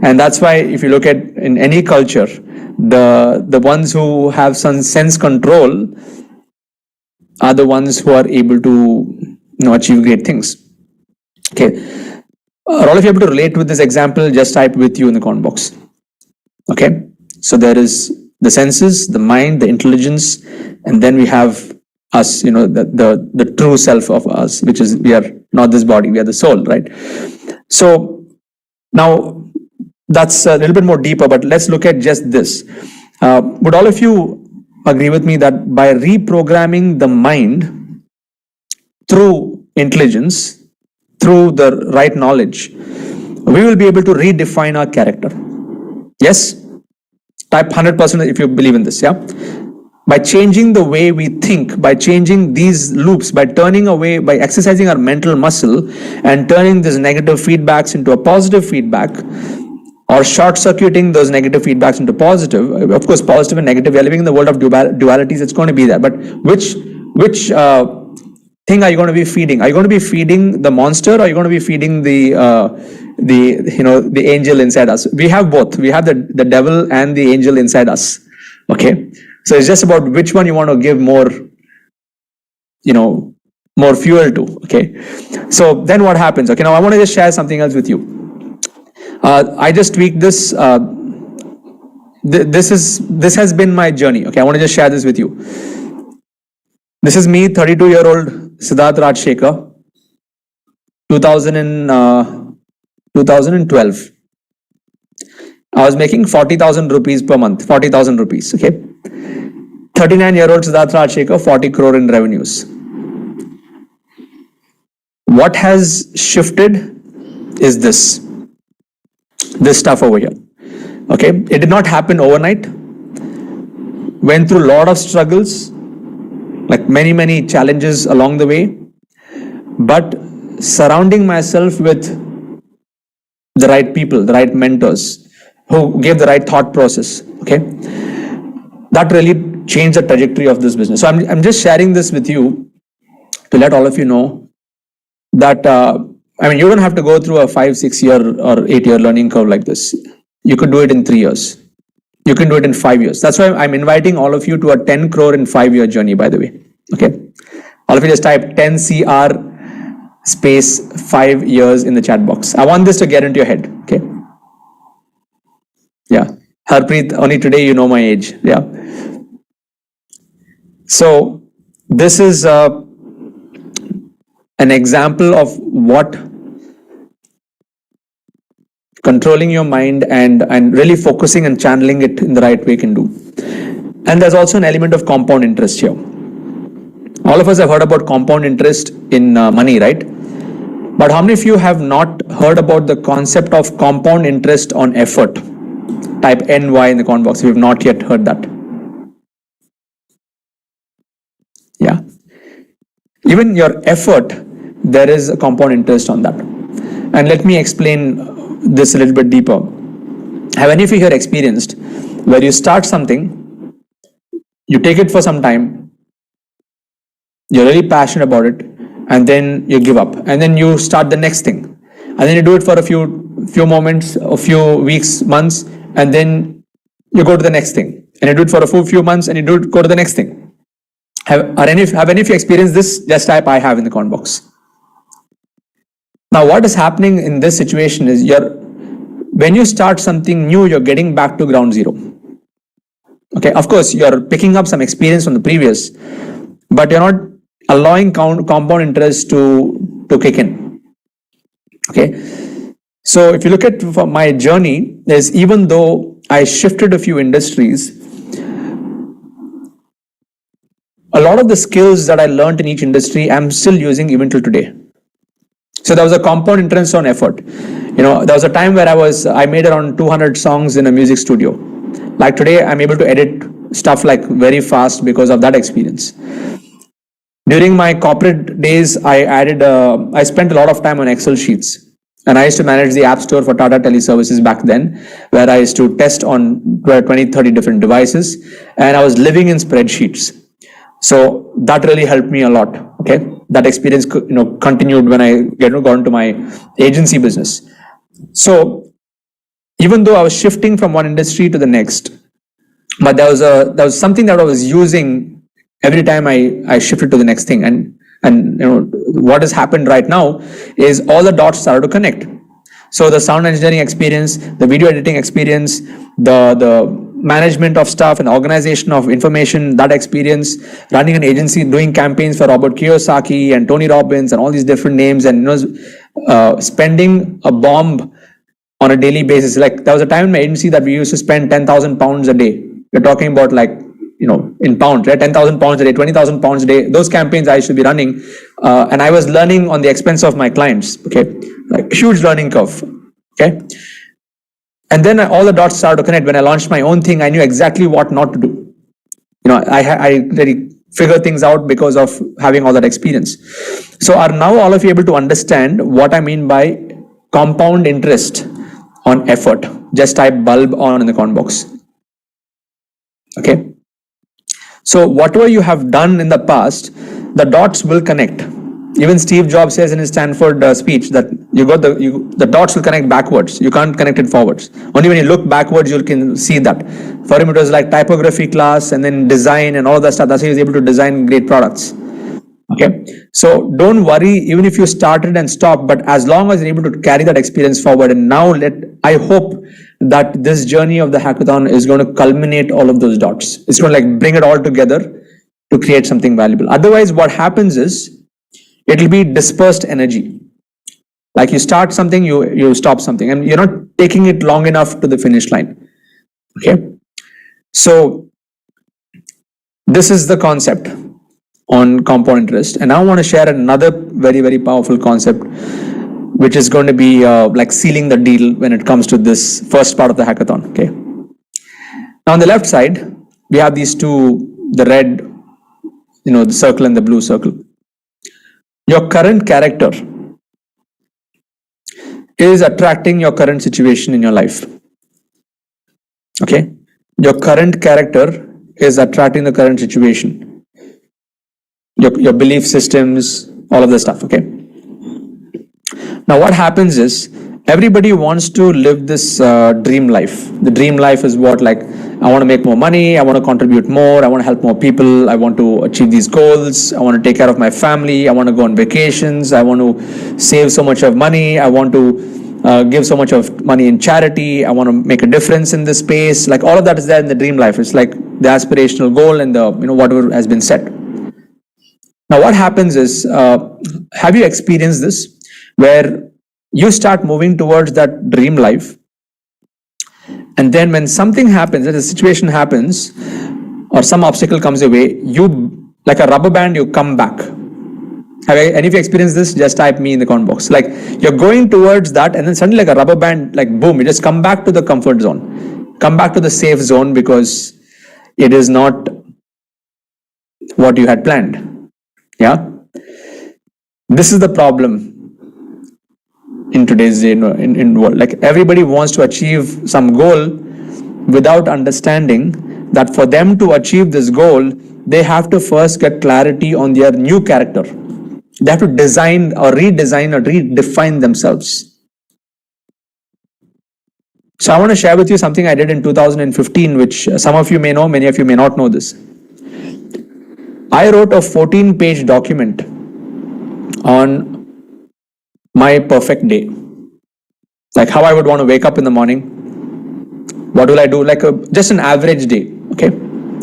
And that's why if you look at in any culture, the ones who have some sense control are the ones who are able to achieve great things. Okay. Are all of you able to relate with this example? Just type with you in the comment box. Okay. So there is the senses, the mind, the intelligence, and then we have us, the true self of us, which is, we are not this body, we are the soul, right? So now that's a little bit more deeper, but let's look at just this. Would all of you agree with me that by reprogramming the mind through intelligence, through the right knowledge, we will be able to redefine our character? Yes? Type 100% if you believe in this, yeah? By changing the way we think, by changing these loops, by exercising our mental muscle and turning these negative feedbacks into a positive feedback, or short-circuiting those negative feedbacks into positive. Of course, positive and negative, we are living in the world of dualities, it's going to be there. But which thing are you going to be feeding? Are you going to be feeding the monster, or are you going to be feeding the angel inside us? We have both. We have the devil and the angel inside us. Okay. So it's just about which one you want to give more fuel to. Okay. So then what happens? Okay. Now I want to just share something else with you. I just tweaked this. This has been my journey. Okay. I want to just share this with you. This is me, 32-year-old Siddharth Rajshekhar, 2012. I was making 40,000 rupees per month, 40,000 rupees, okay? 39-year-old Siddharth Rajshekhar, 40 crore in revenues. What has shifted is this stuff over here, okay? It did not happen overnight. Went through a lot of struggles, like many challenges along the way. But surrounding myself with the right people, the right mentors, who gave the right thought process, okay? That really changed the trajectory of this business. So I'm just sharing this with you to let all of you know that, you don't have to go through a 5, 6 year or 8 year learning curve like this. You could do it in 3 years. You can do it in 5 years. That's why I'm inviting all of you to a 10 crore in 5-year journey, by the way. Okay. All of you just type 10 CR space 5 years in the chat box. I want this to get into your head. Okay. Yeah. Harpreet, only today you know my age. Yeah. So this is an example of what controlling your mind and really focusing and channeling it in the right way can do. And there's also an element of compound interest here. All of us have heard about compound interest in money, right? But how many of you have not heard about the concept of compound interest on effort? Type NY in the comment box if you've not yet heard that. Yeah. Even your effort, there is a compound interest on that. And let me explain this a little bit deeper. Have any of you here experienced where you start something, you take it for some time, you're really passionate about it, and then you give up, and then you start the next thing, and then you do it for a few moments, a few weeks, months, and then you go to the next thing, and you do it for a few months, and you go to the next thing. Have any of you experienced this? Just type I have in the comment box. Now, what is happening in this situation is when you start something new, you're getting back to ground zero. Okay, of course, you're picking up some experience from the previous, but you're not allowing compound interest to kick in. Okay, so if you look at my journey, is even though I shifted a few industries, a lot of the skills that I learned in each industry, I'm still using even till today. So there was a compound interest on effort. There was a time where I made around 200 songs in a music studio. Like today, I'm able to edit stuff like very fast because of that experience. During my corporate days, I spent a lot of time on Excel sheets. And I used to manage the app store for Tata Teleservices back then, where I used to test on 20, 30 different devices. And I was living in spreadsheets. So that really helped me a lot. Okay, that experience continued when I got into my agency business. So even though I was shifting from one industry to the next, but there was something that I was using every time I shifted to the next thing. And what has happened right now is all the dots started to connect. So the sound engineering experience, the video editing experience, the management of stuff and organization of information, that experience, running an agency, doing campaigns for Robert Kiyosaki and Tony Robbins and all these different names, and spending a bomb on a daily basis. Like there was a time in my agency that we used to spend 10,000 pounds a day. We're talking about in pounds, right? 10,000 pounds a day, 20,000 pounds a day. Those campaigns I should be running, and I was learning on the expense of my clients. Okay, like huge learning curve. Okay. And then all the dots started to connect. When I launched my own thing, I knew exactly what not to do. I really figured things out because of having all that experience. So are now all of you able to understand what I mean by compound interest on effort? Just type bulb on in the comment box. Okay. So whatever you have done in the past, the dots will connect. Even Steve Jobs says in his Stanford speech that the dots will connect backwards. You can't connect it forwards. Only when you look backwards, you can see that. For him, it was like typography class and then design and all that stuff. That's how he was able to design great products. Okay. So don't worry, even if you started and stopped, but as long as you're able to carry that experience forward. And now I hope that this journey of the hackathon is going to culminate all of those dots. It's going to bring it all together to create something valuable. Otherwise, what happens is, it will be dispersed energy. Like you start something, you stop something, and you're not taking it long enough to the finish line. Okay. So this is the concept on compound interest. And I want to share another very, very powerful concept, which is going to be like sealing the deal when it comes to this first part of the hackathon. Okay. Now on the left side, we have these two, the red, the circle and the blue circle. Your current character is attracting your current situation in your life. Okay? Your current character is attracting the current situation. Your belief systems, all of the stuff, okay? Now what happens is, everybody wants to live this dream life. The dream life is what, like, I want to make more money, I want to contribute more, I want to help more people, I want to achieve these goals, I want to take care of my family, I want to go on vacations, I want to save so much of money, I want to give so much of money in charity, I want to make a difference in this space. Like, all of that is there in the dream life. It's like the aspirational goal and the, whatever has been set. Now what happens is, have you experienced this, where you start moving towards that dream life, and then when something happens, a situation happens, or some obstacle comes your way, you, like a rubber band, you come back. Have any of you experienced this? Just type me in the comment box. Like, you're going towards that, and then suddenly, like a rubber band, like boom, you just come back to the comfort zone, come back to the safe zone, because it is not what you had planned. Yeah, this is the problem in today's day, in world. Like, everybody wants to achieve some goal without understanding that for them to achieve this goal, they have to first get clarity on their new character. They have to design or redesign or redefine themselves. So I want to share with you something I did in 2015, which some of you may know, many of you may not know this. I wrote a 14-page document on my perfect day. Like, how I would want to wake up in the morning. What will I do? Like just an average day, okay?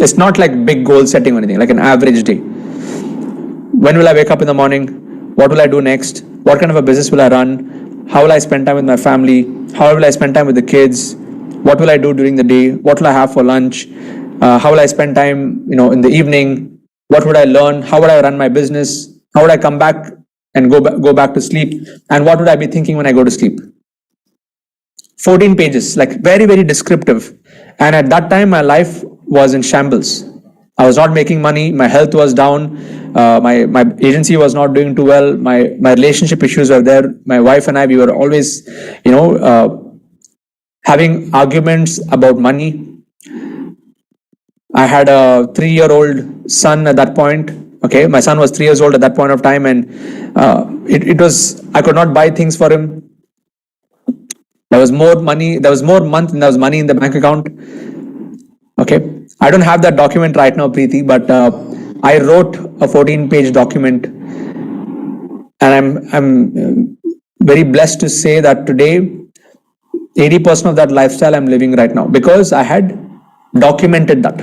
It's not like big goal setting or anything, like an average day. When will I wake up in the morning? What will I do next? What kind of a business will I run? How will I spend time with my family? How will I spend time with the kids? What will I do during the day? What will I have for lunch? How will I spend time, in the evening? What would I learn? How would I run my business? How would I come back and go back to sleep? And what would I be thinking when I go to sleep? 14 pages, like very, very descriptive. And at that time, my life was in shambles. I was not making money. My health was down. My agency was not doing too well. My relationship issues were there. My wife and I, we were always, having arguments about money. I had a 3-year-old son at that point. Okay, my son was 3 years old at that point of time, and it was, I could not buy things for him. There was more money. There was more month, and there was money in the bank account. Okay. I don't have that document right now, Preeti, but I wrote a 14-page document, and I'm very blessed to say that today 80% of that lifestyle I'm living right now, because I had documented that.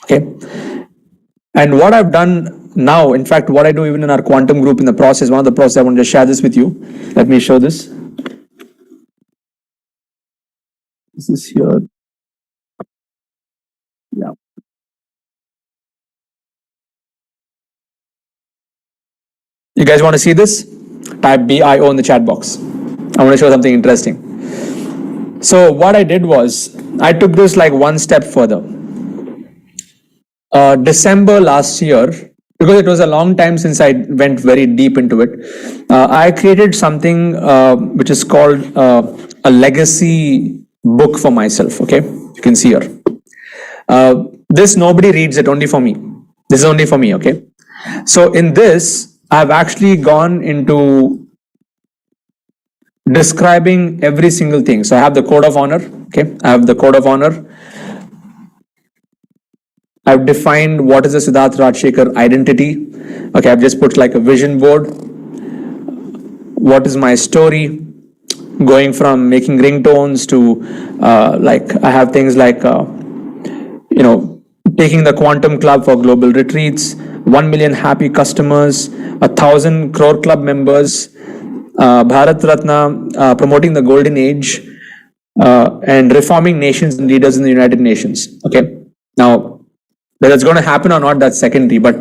Okay. And what I've done now, in fact, what I do even in our quantum group in the process, one of the process, I want to share this with you. Let me show this. This is here. Yeah. You guys want to see this? Type BIO in the chat box. I want to show something interesting. So what I did was, I took this like one step further. December last year, because it was a long time since I went very deep into it, I created something which is called a legacy book for myself. Okay, you can see here. This nobody reads it, only for me. This is only for me. Okay, so in this, I've actually gone into describing every single thing. So I have the code of honor. Okay, I have the code of honor. I've defined what is the Siddharth Rajshekhar identity. Okay, I've just put like a vision board. What is my story? Going from making ringtones to like I have things like taking the quantum club for global retreats, 1 million happy customers, 1,000 crore club members, Bharat Ratna, promoting the golden age, and reforming nations and leaders in the United Nations. Okay, now whether it's going to happen or not, that's secondary, but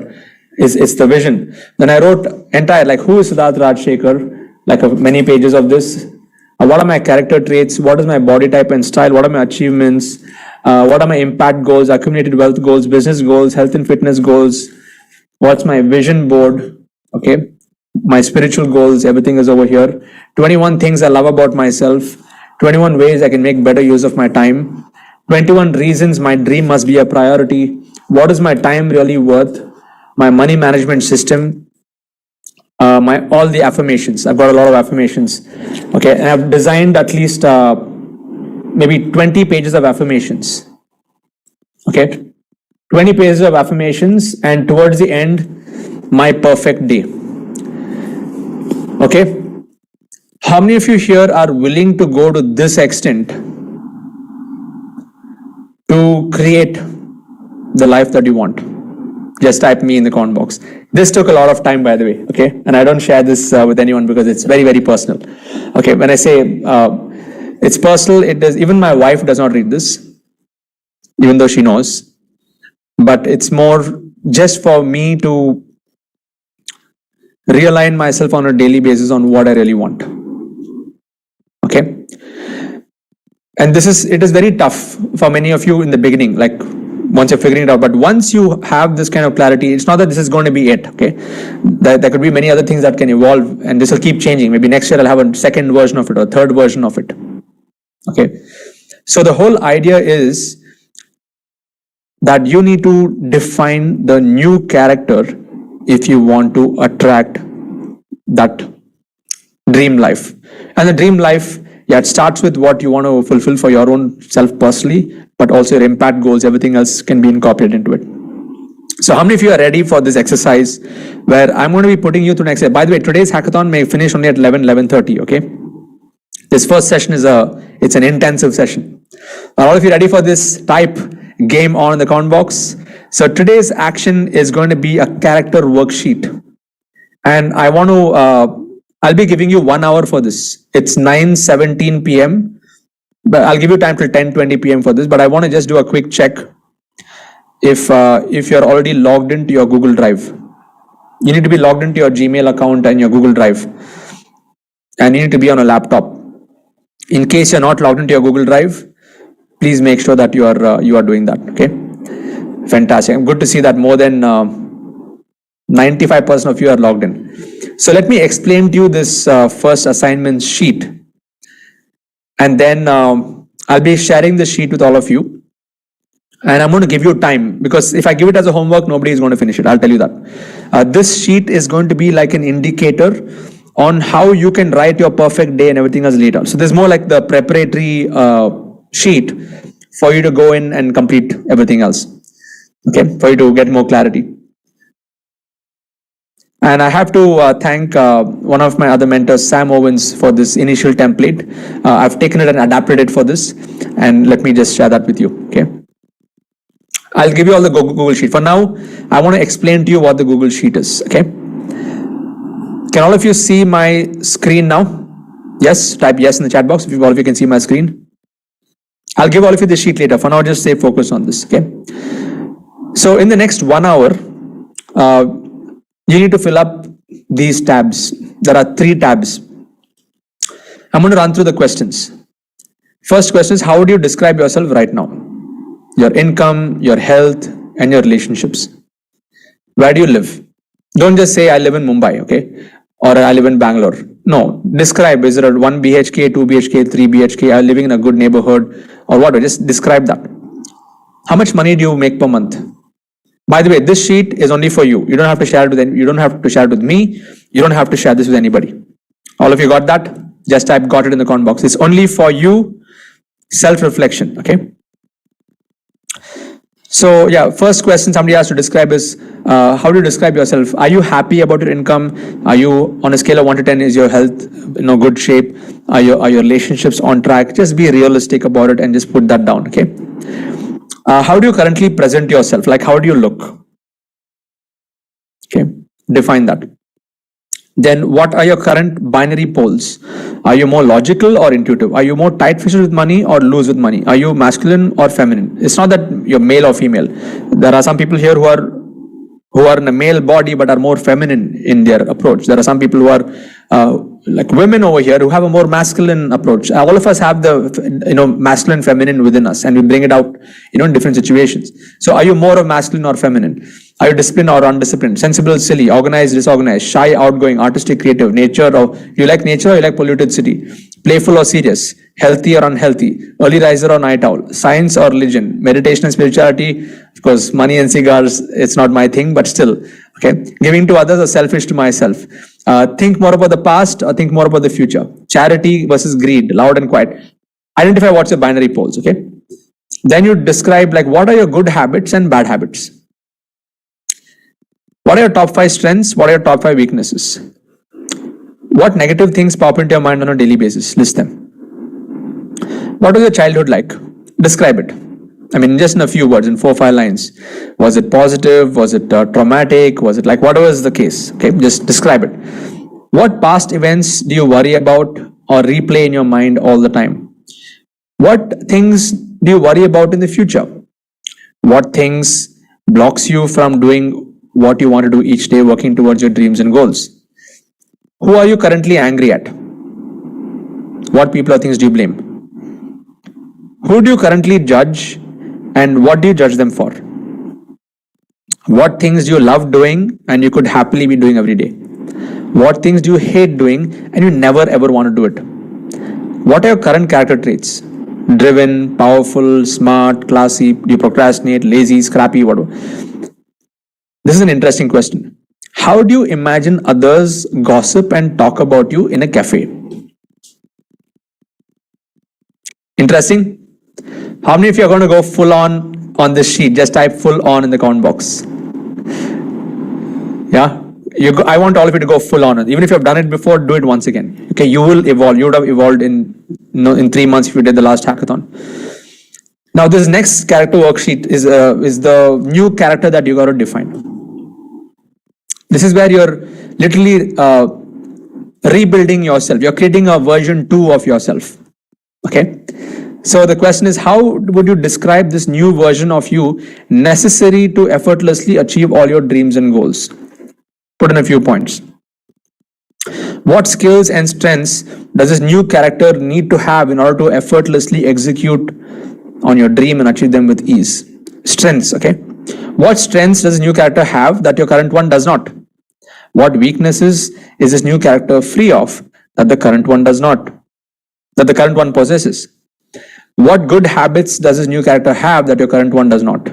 it's the vision. Then I wrote entire, like, who is Siddharth Rajshekhar, like many pages of this. What are my character traits? What is my body type and style? What are my achievements? What are my impact goals, accumulated wealth goals, business goals, health and fitness goals? What's my vision board? Okay. My spiritual goals, everything is over here. 21 things I love about myself. 21 ways I can make better use of my time. 21 reasons my dream must be a priority. What is my time really worth? My money management system. My all the affirmations. I've got a lot of affirmations. Okay, and I've designed at least maybe 20 pages of affirmations. Okay, 20 pages of affirmations, and towards the end, my perfect day. Okay, how many of you here are willing to go to this extent to create the life that you want? Just type me in the comment box. This took a lot of time, by the way, okay? And I don't share this with anyone because it's very, very personal. Okay, when I say it's personal, it does, even my wife does not read this, even though she knows. But it's more just for me to realign myself on a daily basis on what I really want. Okay? And it is very tough for many of you in the beginning, like once you're figuring it out. But once you have this kind of clarity, it's not that this is going to be it, okay? There could be many other things that can evolve, and this will keep changing. Maybe next year I'll have a second version of it or a third version of it. Okay? So the whole idea is that you need to define the new character if you want to attract that dream life. And the dream life, yeah, it starts with what you want to fulfill for your own self personally, but also your impact goals, everything else can be incorporated into it. So how many of you are ready for this exercise where I'm going to be putting you through next year? By the way, today's hackathon may finish only at 11:30, okay? This first session it's an intensive session. Are all of you ready for this? Type game on in the comment box. So today's action is going to be a character worksheet. And I'll be giving you 1 hour for this. It's 9:17 p.m. But I'll give you time till 10:20 p.m. for this. But I want to just do a quick check if you're already logged into your Google Drive. You need to be logged into your Gmail account and your Google Drive. And you need to be on a laptop. In case you're not logged into your Google Drive, please make sure that you are doing that, okay? Fantastic. Good to see that more than 95% of you are logged in. So let me explain to you this first assignment sheet. And then I'll be sharing the sheet with all of you. And I'm going to give you time, because if I give it as a homework, nobody is going to finish it. I'll tell you that. This sheet is going to be like an indicator on how you can write your perfect day and everything else later. So there's more like the preparatory sheet for you to go in and complete everything else. Okay, for you to get more clarity. And I have to thank one of my other mentors, Sam Owens, for this initial template. I've taken it and adapted it for this. And let me just share that with you, okay? I'll give you all the Google Sheet. For now, I want to explain to you what the Google Sheet is, okay? Can all of you see my screen now? Yes, type yes in the chat box if all of you can see my screen. I'll give all of you the sheet later. For now, just stay focused on this, okay? So in the next 1 hour, you need to fill up these tabs. There are 3 tabs. I'm going to run through the questions. First question is, how would you describe yourself right now? Your income, your health, and your relationships. Where do you live? Don't just say I live in Mumbai, okay? Or I live in Bangalore. No, describe. Is it a 1 BHK, 2 BHK, 3 BHK? Are you living in a good neighborhood or what? Just describe that. How much money do you make per month? By the way, this sheet is only for you. You don't have to share it with you don't have to share it with me. You don't have to share this with anybody. All of you got that? Just type got it in the comment box. It's only for you, self-reflection, okay? So yeah, first question somebody has to describe is, how do you describe yourself? Are you happy about your income? Are you on a scale of 1 to 10? Is your health in good shape? Are your relationships on track? Just be realistic about it and just put that down, okay? How do you currently present yourself? Like, how do you look? Okay, define that. Then what are your current binary poles? Are you more logical or intuitive? Are you more tight-fisted with money or loose with money? Are you masculine or feminine? It's not that you're male or female. There are some people here who are in a male body but are more feminine in their approach. There are some people who like women over here who have a more masculine approach. All of us have the masculine, feminine within us, and we bring it out in different situations. So, are you more of masculine or feminine? Are you disciplined or undisciplined? Sensible, silly, organized, disorganized, shy, outgoing, artistic, creative, nature, or you like nature or you like polluted city? Playful or serious? Healthy or unhealthy? Early riser or night owl? Science or religion? Meditation and spirituality? Of course, money and cigars, it's not my thing, but still. Okay. Giving to others or selfish to myself? Think more about the past or think more about the future? Charity versus greed, loud and quiet. Identify what's your binary poles. Okay. Then you describe like what are your good habits and bad habits? What are your top 5 strengths? What are your top 5 weaknesses? What negative things pop into your mind on a daily basis? List them. What was your childhood like? Describe it. I mean, just in a few words, in 4 or 5 lines. Was it positive? Was it traumatic? Was it like whatever is the case? Okay, just describe it. What past events do you worry about or replay in your mind all the time? What things do you worry about in the future? What things blocks you from doing what you want to do each day, working towards your dreams and goals? Who are you currently angry at? What people or things do you blame? Who do you currently judge and what do you judge them for? What things do you love doing and you could happily be doing every day? What things do you hate doing and you never ever want to do it? What are your current character traits? Driven, powerful, smart, classy, do you procrastinate, lazy, scrappy, whatever? This is an interesting question. How do you imagine others gossip and talk about you in a cafe? Interesting. How many of you are going to go full on this sheet? Just type full on in the comment box. Yeah? I want all of you to go full on. Even if you have done it before, do it once again. Okay, you will evolve. You would have evolved in 3 months if you did the last hackathon. Now, this next character worksheet is the new character that you got to define. This is where you're literally rebuilding yourself. You're creating a version 2 of yourself. Okay. So the question is, how would you describe this new version of you necessary to effortlessly achieve all your dreams and goals? Put in a few points. What skills and strengths does this new character need to have in order to effortlessly execute on your dream and achieve them with ease? Strengths, okay? What strengths does this new character have that your current one does not? What weaknesses is this new character free of that the current one does not? That the current one possesses? What good habits does this new character have that your current one does not?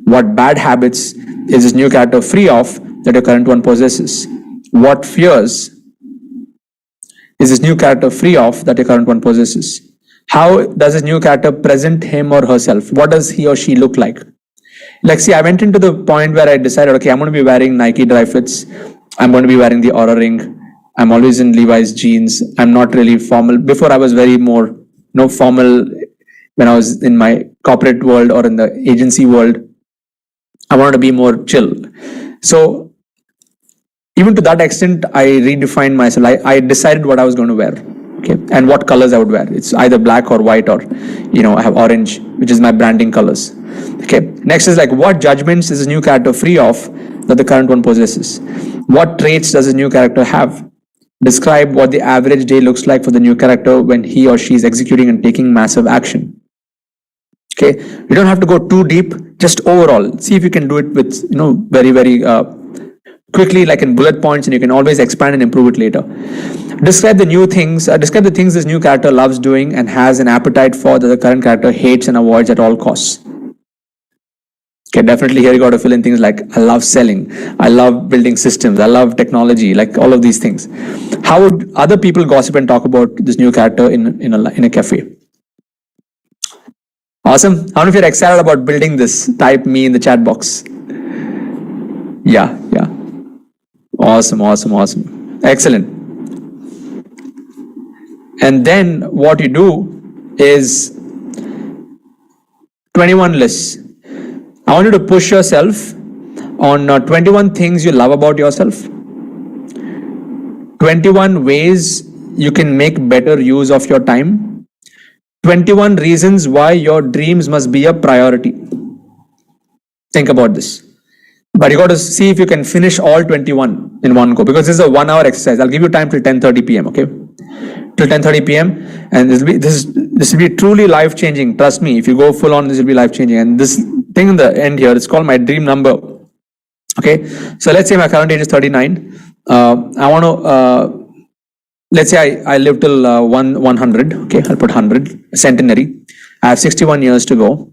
What bad habits is this new character free of that your current one possesses? What fears is this new character free of that your current one possesses? How does this new character present him or herself? What does he or she look like? Like, see, I went into the point where I decided, okay, I'm going to be wearing Nike dry fits. I'm going to be wearing the Aura ring. I'm always in Levi's jeans. I'm not really formal. Before I was very more, formal when I was in my corporate world or in the agency world. I wanted to be more chill. So even to that extent, I redefined myself. I decided what I was going to wear. Okay, and what colors I would wear. It's either black or white or, I have orange, which is my branding colors. Okay, next is like, what judgments is this new character free of that the current one possesses? What traits does this new character have? Describe what the average day looks like for the new character when he or she is executing and taking massive action. Okay, you don't have to go too deep, just overall. See if you can do it with, very, very quickly, like in bullet points, and you can always expand and improve it later. Describe the new things, describe the things this new character loves doing and has an appetite for that the current character hates and avoids at all costs. Okay, definitely here you got to fill in things like, I love selling, I love building systems, I love technology, like all of these things. How would other people gossip and talk about this new character in a cafe? Awesome. How many of you are excited about building this? Type me in the chat box. Yeah. Awesome. Excellent. And then what you do is 21 lists. I want you to push yourself on 21 things you love about yourself. 21 ways you can make better use of your time. 21 reasons why your dreams must be a priority. Think about this. But you got to see if you can finish all 21 in one go, because this is a 1 hour exercise. I'll give you time till 10:30 p.m. Okay, till 10:30 p.m. And this will be truly life changing. Trust me, if you go full on, this will be life changing. And this thing in the end here, it's called my dream number. Okay, so let's say my current age is 39. I want to let's say I live till 100. Okay, I'll put 100 centenary. I have 61 years to go,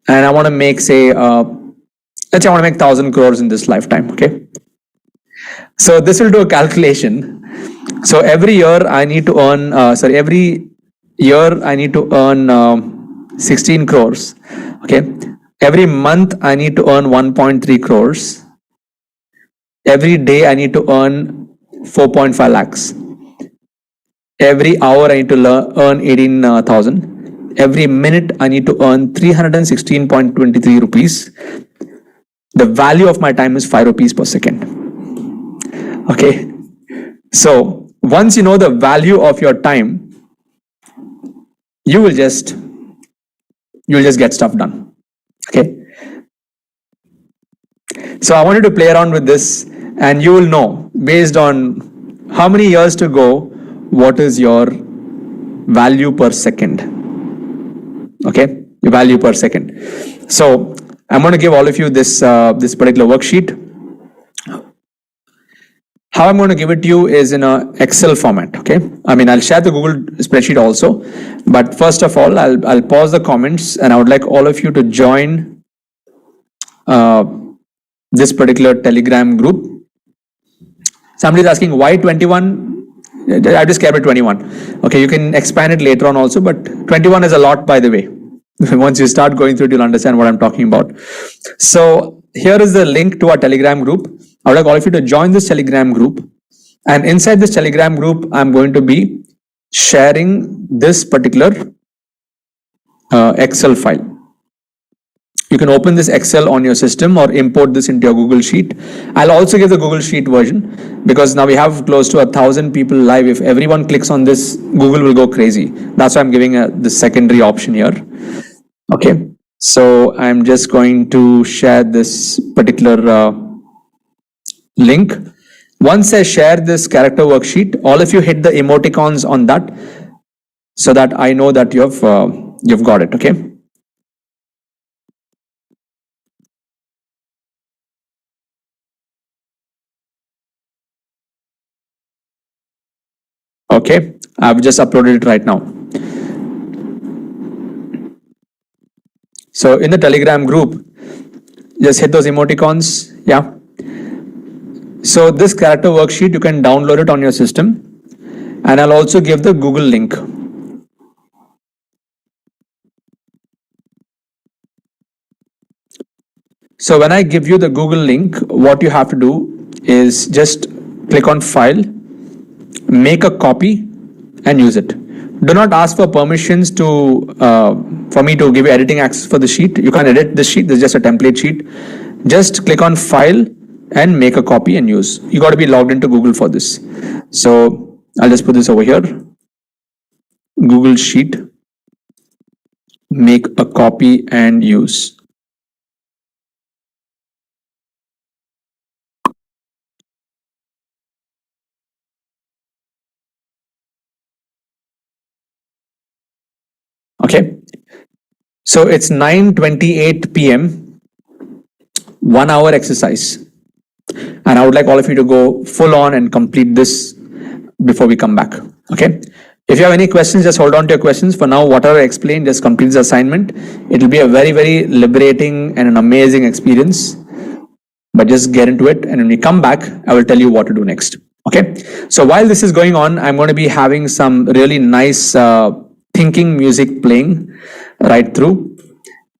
and I want to make, say, let's say I want to make 1,000 crores in this lifetime. Okay, so this will do a calculation. So every year I need to earn, every year I need to earn 16 crores. Okay, every month I need to earn 1.3 crores. Every day I need to earn 4.5 lakhs. Every hour I need to earn 18,000. Every minute I need to earn 316.23 rupees. The value of my time is 5 rupees per second. Okay. So once you know the value of your time, you will just get stuff done. Okay. So I wanted to play around with this, and you will know based on how many years to go, what is your value per second. Okay, your value per second. So I'm going to give all of you this this particular worksheet. How I'm going to give it to you is in a Excel format. Okay, I mean, I'll share the Google spreadsheet also, but first of all, I'll pause the comments, and I would like all of you to join this particular Telegram group. Somebody is asking why 21. I just care about 21. Okay, you can expand it later on also, but 21 is a lot, by the way. Once you start going through it, you'll understand what I'm talking about. So here is the link to our Telegram group. I would like all of you to join this Telegram group. And inside this Telegram group, I'm going to be sharing this particular Excel file. You can open this Excel on your system or import this into your Google Sheet. I'll also give the Google Sheet version, because now we have close to 1,000 people live. If everyone clicks on this, Google will go crazy. That's why I'm giving the secondary option here. Okay, so I'm just going to share this particular link. Once I share this character worksheet, all of you hit the emoticons on that, so that I know that you've got it. Okay. Okay, I've just uploaded it right now. So in the Telegram group, just hit those emoticons. Yeah. So this character worksheet, you can download it on your system, and I'll also give the Google link. So when I give you the Google link, what you have to do is just click on File, make a copy, and use it. Do not ask for permissions for me to give you editing access for the sheet. You can't edit this sheet. This is just a template sheet. Just click on File and make a copy and use. You got to be logged into Google for this. So I'll just put this over here. Google Sheet, make a copy and use. Okay, so it's 9:28 p.m. 1 hour exercise, and I would like all of you to go full on and complete this before we come back. Okay, if you have any questions, just hold on to your questions. For now, whatever I explained, just complete the assignment. It will be a very, very liberating and an amazing experience, but just get into it, and when we come back, I will tell you what to do next. Okay, so while this is going on, I'm going to be having some really nice thinking music playing right through,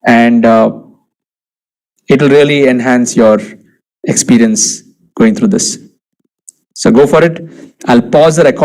and it will really enhance your experience going through this. So go for it. I'll pause the record.